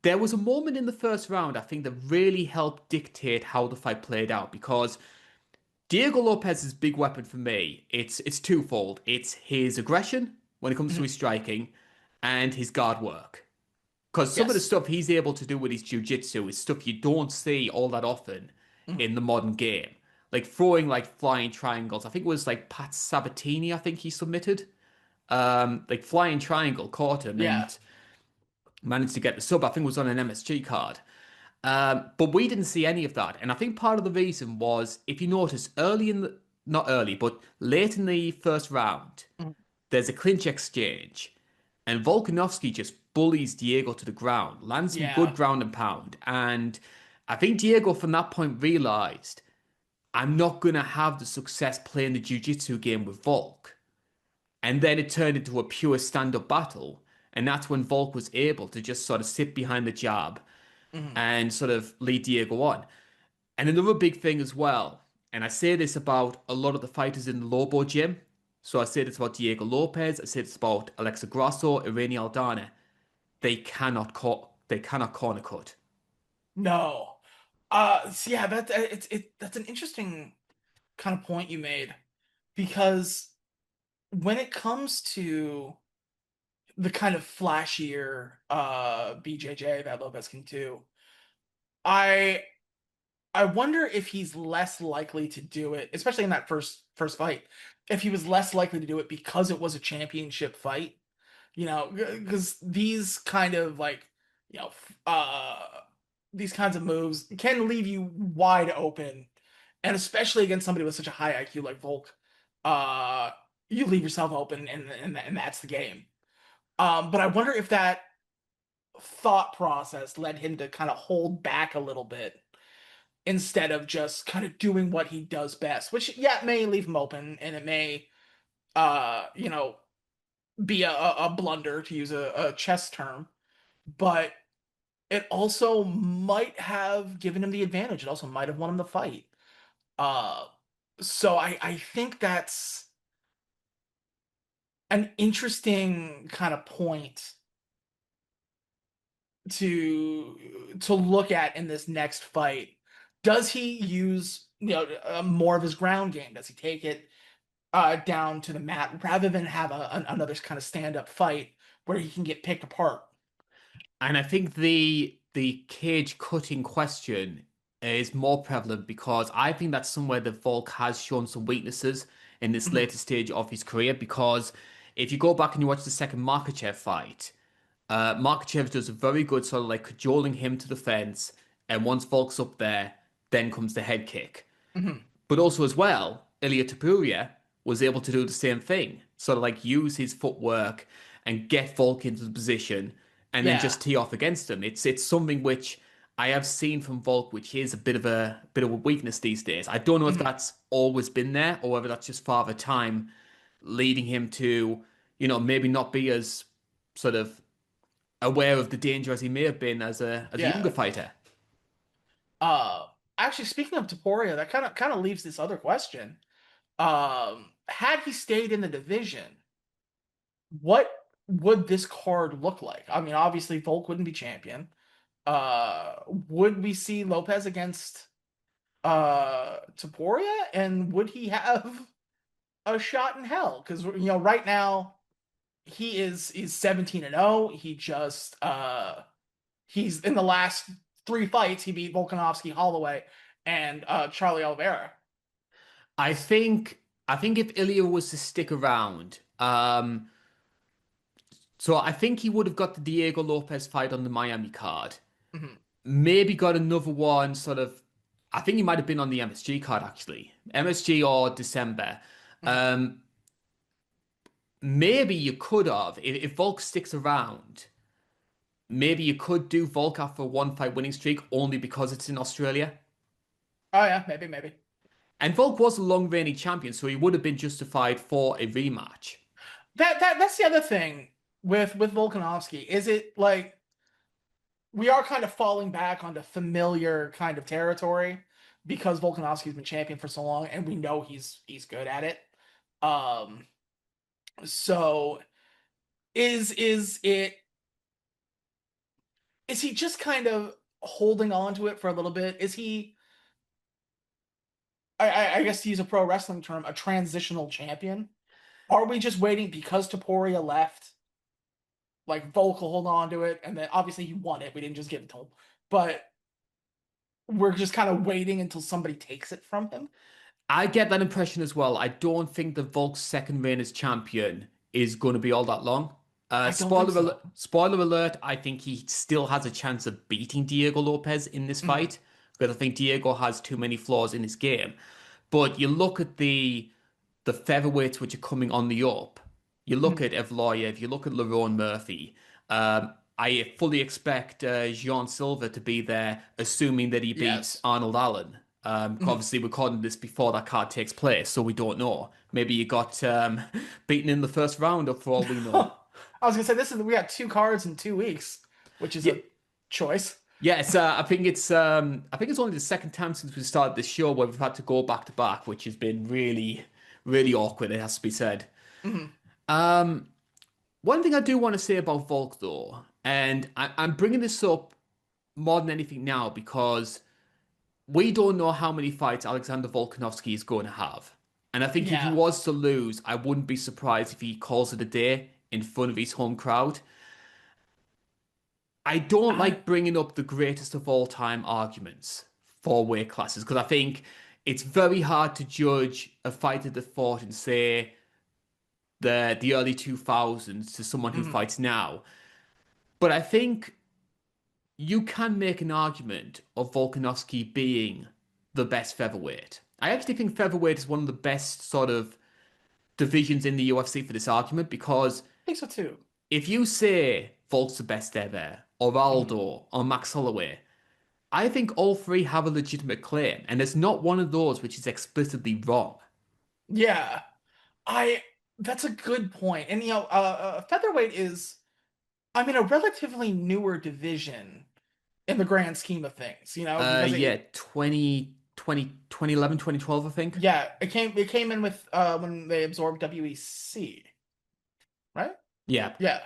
there was a moment in the first round, I think, that really helped dictate how the fight played out because Diego Lopez's big weapon for me, it's twofold. It's his aggression when it comes to Mhm. his striking and his guard work. Because some of the Yes. stuff he's able to do with his jiu-jitsu is stuff you don't see all that often Mhm. in the modern game. Like throwing like flying triangles. I think it was like Pat Sabatini, I think he submitted. Like flying triangle caught him Yeah. and managed to get the sub. I think it was on an MSG card. But we didn't see any of that. And I think part of the reason was if you notice early in the not early, but late in the first round, Mhm. there's a clinch exchange, and Volkanovski just bullies Diego to the ground, lands some good Yeah. ground and pound. And I think Diego from that point realized I'm not going to have the success playing the jiu-jitsu game with Volk. And then it turned into a pure stand-up battle. And that's when Volk was able to just sort of sit behind the jab Mhm. and sort of lead Diego on. And another big thing as well, and I say this about a lot of the fighters in the Lobo gym. So I say this about Diego Lopes, I say this about Alexa Grasso, Irene Aldana. They cannot corner cut. No. So yeah, that's an interesting kind of point you made because when it comes to the kind of flashier BJJ that Lopez can do, I I wonder if he's less likely to do it, especially in that first fight, if he was less likely to do it because it was a championship fight, because these kind of like, you know, f- uh these kinds of moves can leave you wide open, and especially against somebody with such a high IQ like Volk, uh you leave yourself open and that's the game. But I wonder if that thought process led him to kind of hold back a little bit instead of just kind of doing what he does best, which yeah, it may leave him open and it may uh, you know, be a blunder to use a chess term, but it also might have given him the advantage. It also might have won him the fight. Uh, so I think that's an interesting kind of point to look at in this next fight. Does he use more of his ground game? Does he take it down to the mat rather than have another kind of stand up fight where he can get picked apart? And I think the cage cutting question is more prevalent because I think that's somewhere that Volk has shown some weaknesses in this Mhm. later stage of his career. Because if you go back and you watch the second Makachev fight, Makachev does a very good sort of like cajoling him to the fence, and once Volk's up there, then comes the head kick. Mhm. But also as well, Ilya Tapuria was able to do the same thing. sort of like use his footwork and get Volk into the position and then Yeah. just tee off against him. It's something which I have seen from Volk, which is a bit of a weakness these days. I don't know if Mhm. that's always been there or whether that's just Father Time leading him to, maybe not be as sort of aware of the danger as he may have been as a younger Yeah. fighter. Uh, Actually, speaking of Taporia, that kind of leaves this other question. Had he stayed in the division, what would this card look like? I mean, obviously Volk wouldn't be champion. Would we see Lopez against Taporia, and would he have a shot in hell? Because right now he's 17-0. He just he's in the last three fights he beat Volkanovski, Holloway, and Charlie Oliveira. I think if Ilya was to stick around, so I think he would have got the Diego Lopez fight on the Miami card. Mhm, Maybe got another one sort of. I think he might have been on the MSG card actually, MSG or December. mhm. Um, Maybe you could have if Volk sticks around. Maybe you could do Volk after a one fight winning streak only because it's in Australia. Oh yeah, maybe. And Volk was a long reigning champion, so he would have been justified for a rematch. That's the other thing with Volkanovski. Is it like we are kind of falling back onto familiar kind of territory because Volkanovski's been champion for so long, and we know he's good at it. Um, so is is he just kind of holding on to it for a little bit? Is he? I guess to use a pro wrestling term, a transitional champion. Are we just waiting because Taporia left? Like Volk will hold on to it, and then obviously he won it. We didn't just give it to him, but we're just kind of waiting until somebody takes it from him. I get that impression as well. I don't think that Volk's second reign as champion is going to be all that long. I don't think so. Spoiler alert, I think he still has a chance of beating Diego Lopez in this Mhm, fight because I think Diego has too many flaws in his game. But you look at the featherweights which are coming on the up. You look mhm. at Evloev, you look at Lerone Murphy. I fully expect Jean Silva to be there, assuming that he beats Yes. Arnold Allen. Mhm. Obviously, we're recording this before that card takes place, so we don't know. Maybe he got beaten in the first round, up for all we know. I was gonna say we got two cards in 2 weeks, which is Yeah, a choice. yeah. I think it's only the second time since we started this show where we've had to go back to back, which has been really, really awkward. It has to be said. Mhm. Um, One thing I do want to say about Volk, though, and I'm bringing this up more than anything now because we don't know how many fights Alexander Volkanovski is going to have. And I think if he Yeah. was to lose, I wouldn't be surprised if he calls it a day in front of his home crowd. I don't I like bringing up the greatest of all time arguments for weight classes because I think it's very hard to judge a fighter that fought in, say, the early 2000s to someone who mhm. fights now. But I think you can make an argument of Volkanovski being the best featherweight. I actually think featherweight is one of the best sort of divisions in the UFC for this argument because I think so too. if you say Volk's the best ever, or Mhm. Aldo, or Max Holloway, I think all three have a legitimate claim, and it's not one of those which is explicitly wrong. Yeah. I That's a good point. And featherweight is, I mean, a relatively newer division in the grand scheme of things, because Yeah, 2011, 2012, I think. yeah, it came in with when they absorbed WEC, right? Yeah. Yeah.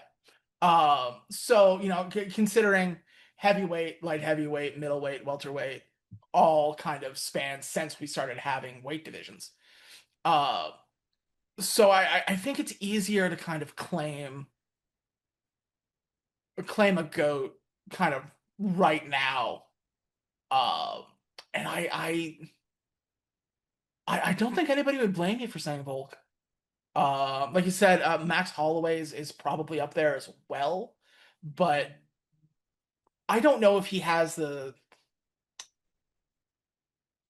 So, considering heavyweight, light heavyweight, middleweight, welterweight, all kind of spans since we started having weight divisions. Uh, so I think it's easier to kind of claim a goat kind of right now. Um, and I don't think anybody would blame you for saying Volk. Like you said, Max Holloway is probably up there as well, but I don't know if he has the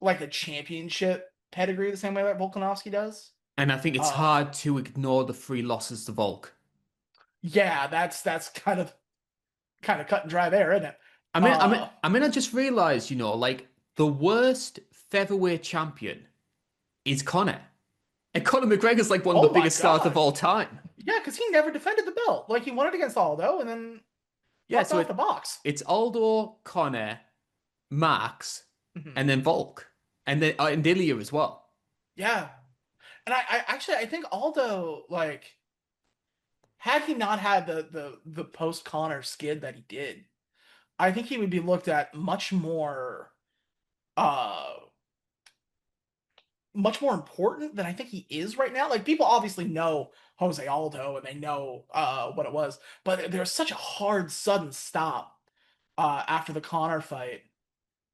like a championship pedigree the same way that Volkanovski does. And I think it's Uh, hard to ignore the three losses to Volk. yeah, that's kind of cut and dry there, isn't it? I mean, I mean, Uh, I mean, I just realized, like the worst featherweight champion is Conor. And Conor McGregor's like one of the oh my biggest stars of God. all time. Yeah, because he never defended the belt. Like he won it against Aldo and then Yeah, popped so off the box. it's Aldo, Conor, Max, Mhm. and then Volk, and then and Ilya as well. Yeah. And I actually I think Aldo, like, had he not had the post Connor skid that he did, I think he would be looked at uh much more important than I think he is right now. Like people obviously know Jose Aldo and they know what it was, but there's such a hard sudden stop after the Connor fight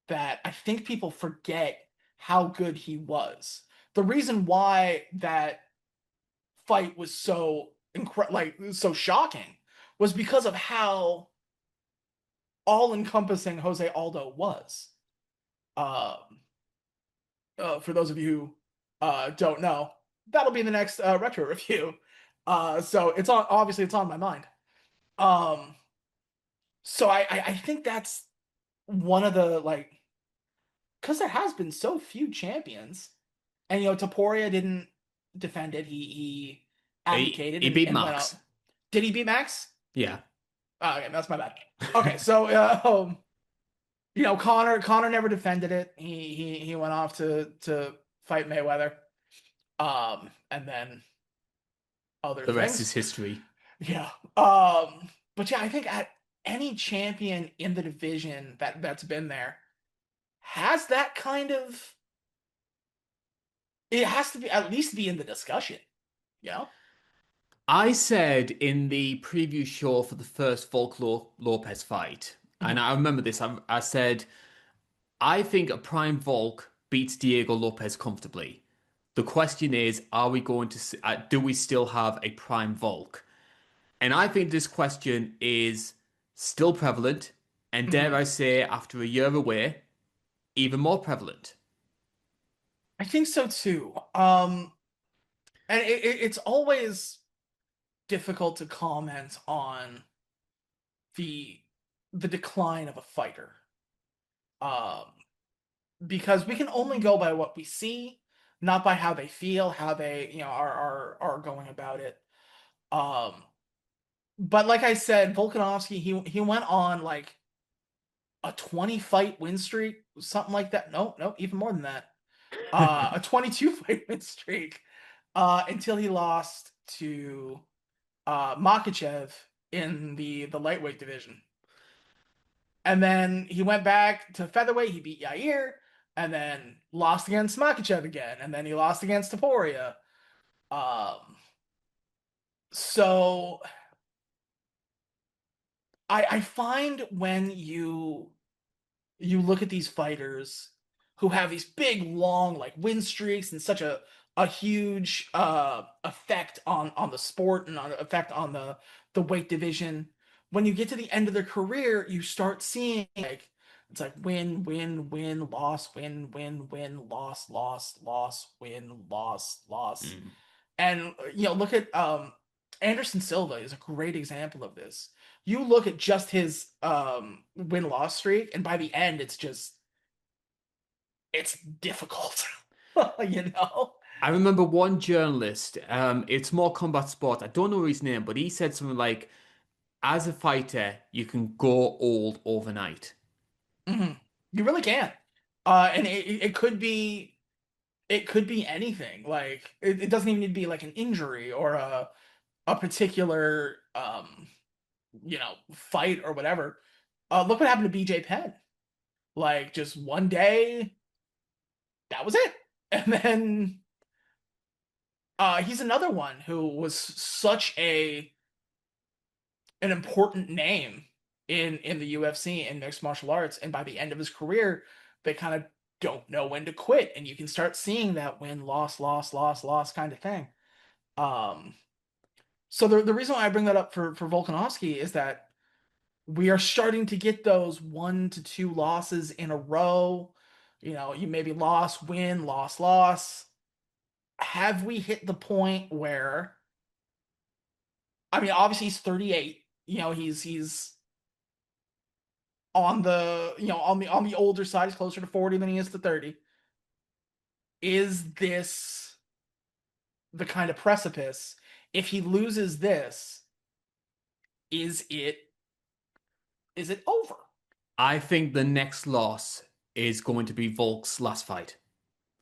that I think people forget how good he was. The reason why that fight was so like so shocking was because of how all-encompassing Jose Aldo was. Um, for those of you who don't know, that'll be the next retro review. So it's on. Obviously, it's on my mind. Um, so I think that's one of the like because there has been so few champions, and Topuria didn't defend it. He abdicated He beat and went Max. up. Did he beat Max? Yeah. Oh, okay, that's my bad. Okay, so Connor never defended it. He went off to fight Mayweather. And then other The rest things. is history. Yeah. But yeah, I think at any champion in the division that's been there has that kind of it has to be at least be in the discussion, you know? I said in the preview show for the first Volk Lopez fight, and Mhm. I remember this. I said I think a prime Volk beats Diego Lopez comfortably. The question is, are we going to do we still have a prime Volk? And I think this question is still prevalent, and dare Mhm. I say, after a year away, even more prevalent. I think so too. And it's always difficult to comment on the the decline of a fighter. Um, because we can only go by what we see, not by how they feel, how they, are going about it. Um, but like I said, Volkanovski, he went on like a 20 fight win streak, something like that. No, no, even more than that. A 22 fight win streak until he lost to Makachev in the lightweight division. And then he went back to featherweight. He beat Yair, and then lost against Makachev again, and then he lost against Taporia. Um, so I find when you look at these fighters who have these big long like win streaks and such a huge effect on the sport and on effect on the weight division, when you get to the end of their career you start seeing like it's like win loss win loss win loss. Mm. And look at Anderson Silva is a great example of this. You look at just his win-loss streak, and by the end, it's difficult. you know? I remember one journalist, it's more combat sport. I don't know his name, but he said something like, as a fighter, you can go old overnight. Mhm. You really can. And it could be anything. Like it doesn't even need to be like an injury or a particular fight or whatever. Look what happened to BJ Penn. Like just one day, that was it. And then he's another one who was such a an important name in the UFC and mixed martial arts, and by the end of his career, they kind of don't know when to quit, and you can start seeing that win loss kind of thing. Um, so the reason why I bring that up for Volkanovski is that we are starting to get those 1 to 2 losses in a row. You maybe loss, win, loss, loss. have we hit the point where, I mean, obviously he's 38. He's on the, on the older side. He's closer to 40 than he is to 30. Is this the kind of precipice? If he loses this, is it is it over? I think the next loss is going to be Volk's last fight.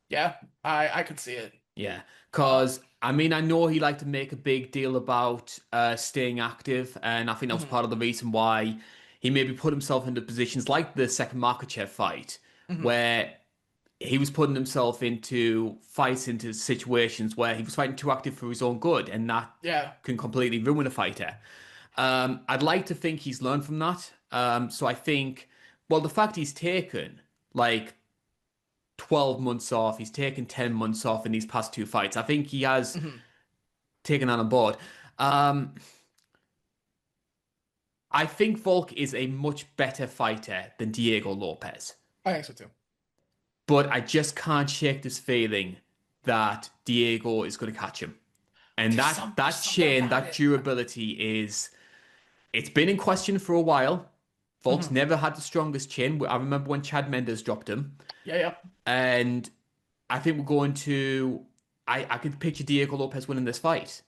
Yeah, I could see it. Yeah, Um, because I mean, I know he liked to make a big deal about staying active, and I think that was mhm, part of the reason why he maybe put himself into positions like the second Makachev fight, mhm. where he was putting himself into fights, into situations where he was fighting too active for his own good, and that Yeah, can completely ruin a fighter. I'd like to think he's learned from that. So I think, well, the fact he's taken like 12 months off, he's taken 10 months off in these past two fights. I think he has mhm. taken that on board. Um, I think Volk is a much better fighter than Diego Lopes, I think so too. but I just can't shake this feeling that Diego is going to catch him. And There's that something chin, about that it. durability is it's been in question for a while. Volk's Mhm. never had the strongest chin. I remember when Chad Mendes dropped him, Yeah, yeah, and I think we're going to. I could picture Diego Lopez winning this fight.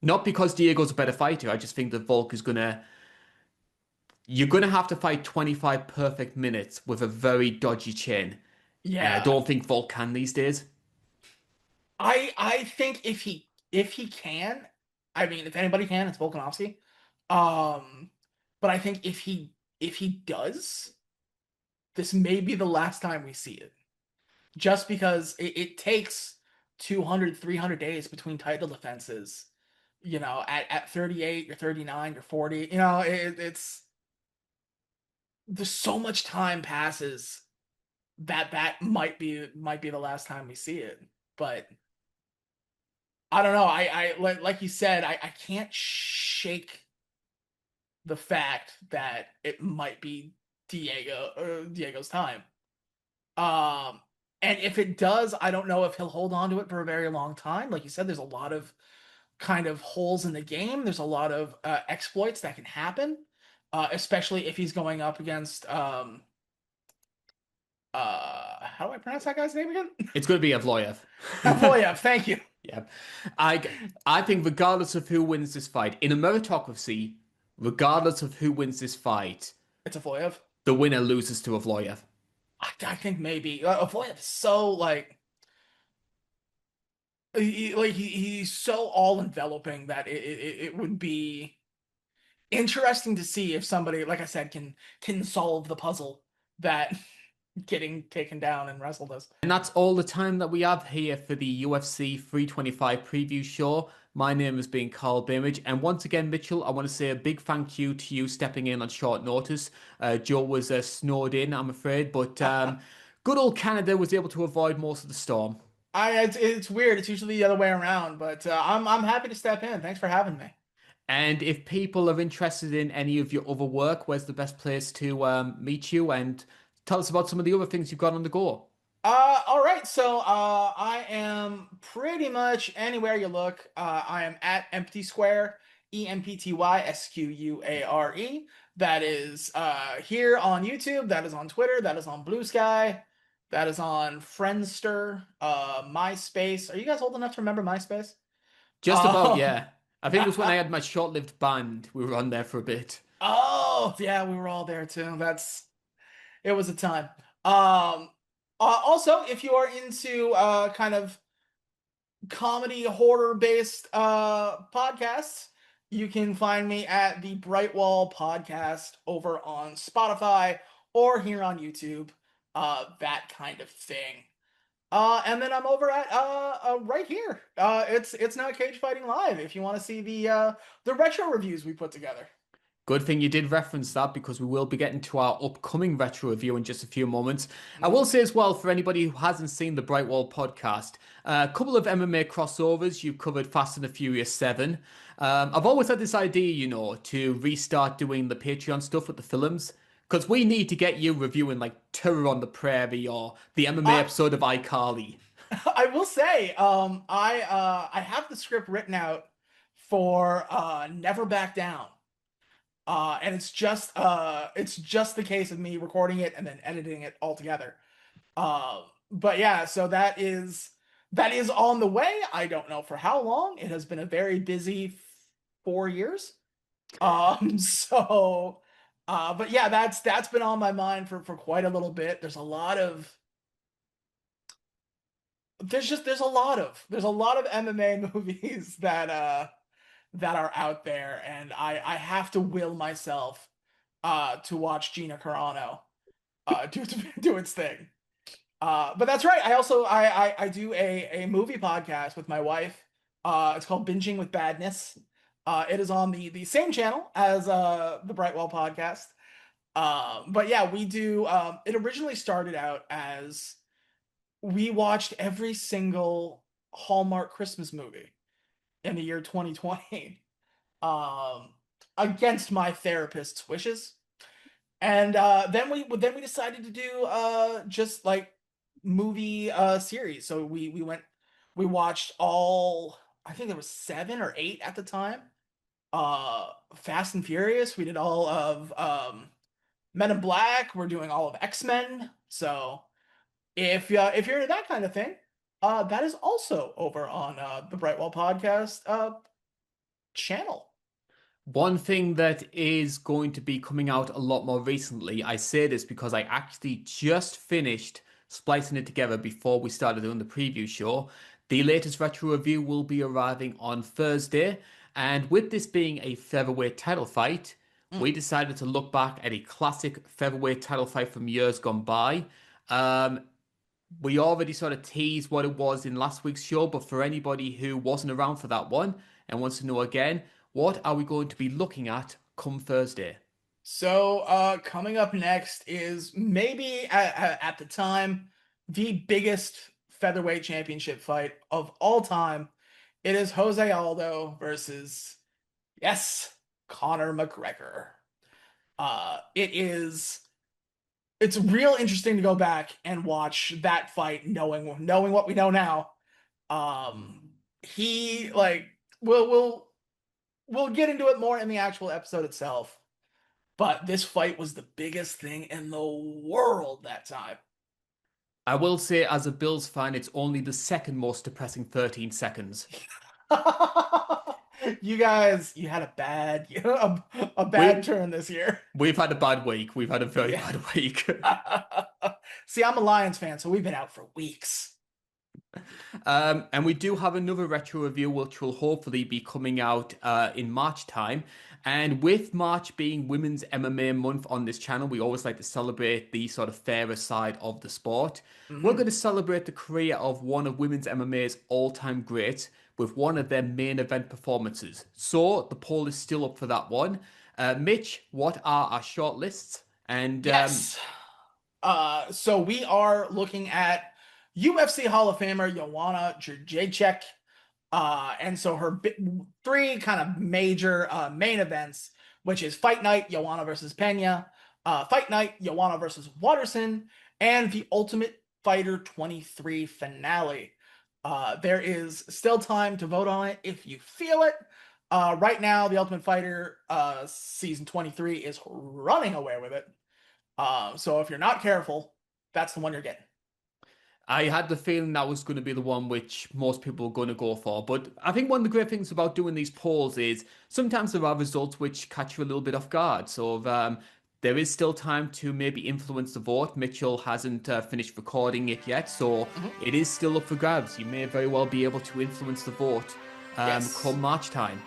Not because Diego's a better fighter. I just think that Volk is gonna. You're gonna have to fight 25 perfect minutes with a very dodgy chin, and I yeah. don't think Volk can these days. I think if he can, I mean, if anybody can, it's Volkanovski. Um, but I think if he does, this may be the last time we see it. Just because it takes 200, 300 days between title defenses. At 38, you're 39, you're 40. It's there's so much time passes that might be the last time we see it. But I don't know. Like you said, I can't shake the fact that it might be Diego's time. Um, and if it does, I don't know if he'll hold on to it for a very long time. Like you said, there's a lot of kind of holes in the game. There's a lot of exploits that can happen, especially if he's going up against how do I pronounce that guy's name again? It's going to be Evloev. Avoyev. Thank you. Yeah. I think regardless of who wins this fight, in a meritocracy, regardless of who wins this fight, It's Avoyev. the winner loses to Evloev. I think maybe Avoyev is so like he's so all enveloping that it would be interesting to see if somebody, like I said, can solve the puzzle that getting taken down and wrestled us. And that's all the time that we have here for the UFC 325 preview show. My name has been Karl Bainbridge, and once again, Mitchell, I want to say a big thank you to you stepping in on short notice. Joe was snowed in, I'm afraid, but good old Canada was able to avoid most of the storm. It's weird. It's usually the other way around, but I'm happy to step in. Thanks for having me. And if people are interested in any of your other work, where's the best place to meet you and tell us about some of the other things you've got on the go? All right. So, I am pretty much anywhere you look. I am at Empty Square, EMPTYSQUARE. That is here on YouTube. That is on Twitter. That is on Blue Sky. That is on Friendster, MySpace. Are you guys old enough to remember MySpace? Just about, Um, yeah. I think it was when I had my short-lived band. We were on there for a bit. oh yeah, we were all there too. It was a time. Um, Also, if you are into kind of comedy horror based podcasts, you can find me at the Brightwall Podcast over on Spotify or here on YouTube. That kind of thing. And then I'm over at right here. It's now Cage Fighting Live. If you want to see the retro reviews we put together. Good thing you did reference that because we will be getting to our upcoming retro review in just a few moments. I will Mhm. say as well, for anybody who hasn't seen the Brightwall podcast, a couple of MMA crossovers. You've covered Fast and the Furious 7. I've always had this idea, to restart doing the Patreon stuff with the films. Because we need to get you reviewing like Terror on the Prairie or the MMA I episode of iCarly. I will say, I have the script written out for Never Back Down. And it's just the case of me recording it and then editing it all together. But yeah, so that is on the way. I don't know for how long. It has been a very busy 4 years. So but yeah, that's been on my mind for quite a little bit. There's a lot of MMA movies that are out there, and I have to will myself to watch Gina Carano do its thing. But that's right. I do a movie podcast with my wife. It's called Binging with Badness. It is on the same channel as the Brightwell podcast. But yeah, we do. It originally started out as we watched every single Hallmark Christmas movie in the year 2020, um, against my therapist's wishes. And then we decided to do just like movie series. So we watched all, I think there was 7 or 8 at the time. Fast and Furious. We did all of Men in Black. We're doing all of X-Men. So if you're into that kind of thing, that is also over on the Brightwell podcast channel. One thing that is going to be coming out a lot more recently, I say this because I actually just finished splicing it together before we started doing the preview show. The latest retro review will be arriving on Thursday, and with this being a featherweight title fight, we decided to look back at a classic featherweight title fight from years gone by. Um, we already sort of teased what it was in last week's show, but for anybody who wasn't around for that one and wants to know again, what are we going to be looking at come Thursday? So, coming up next is maybe at the time the biggest featherweight championship fight of all time. It is Jose Aldo versus, yes, Conor McGregor. It's real interesting to go back and watch that fight, knowing what we know now. He like we'll get into it more in the actual episode itself. But this fight was the biggest thing in the world that time. I will say, as a Bills fan, it's only the second most depressing 13 seconds. You guys, you had a bad We, turn this year. we've had a bad week. We've had a very Yeah. bad week. See, I'm a Lions fan, so we've been out for weeks. And we do have another retro review, which will hopefully be coming out in March time. And with March being Women's MMA month on this channel, we always like to celebrate the sort of fairer side of the sport. We're going to celebrate the career of one of women's MMA's all-time greats with one of their main event performances. So the poll is still up for that one. Mitch, what are our shortlists? And Yes. So we are looking at UFC Hall of Famer Joanna Jędrzejczyk. And so her 3 kind of major main events, which is Fight Night, Joanna versus Pena, Fight Night, Joanna versus Watterson, and the Ultimate Fighter 23 finale. There is still time to vote on it if you feel it. Right now, the Ultimate Fighter season 23 is running away with it. So if you're not careful, that's the one you're getting. I had the feeling that was going to be the one which most people were going to go for. But I think one of the great things about doing these polls is sometimes there are results which catch you a little bit off guard. So there is still time to maybe influence the vote. Mitchell hasn't finished recording it yet, so it is still up for grabs. You may very well be able to influence the vote come March time.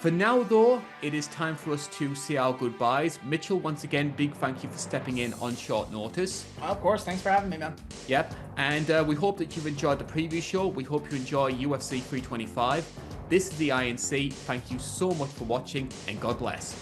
For now, though, it is time for us to say our goodbyes. Mitchell, once again, big thank you for stepping in on short notice. Well, of course, thanks for having me, man. Yep, and we hope that you've enjoyed the preview show. We hope you enjoy UFC 325. This is the INC. Thank you so much for watching, and God bless.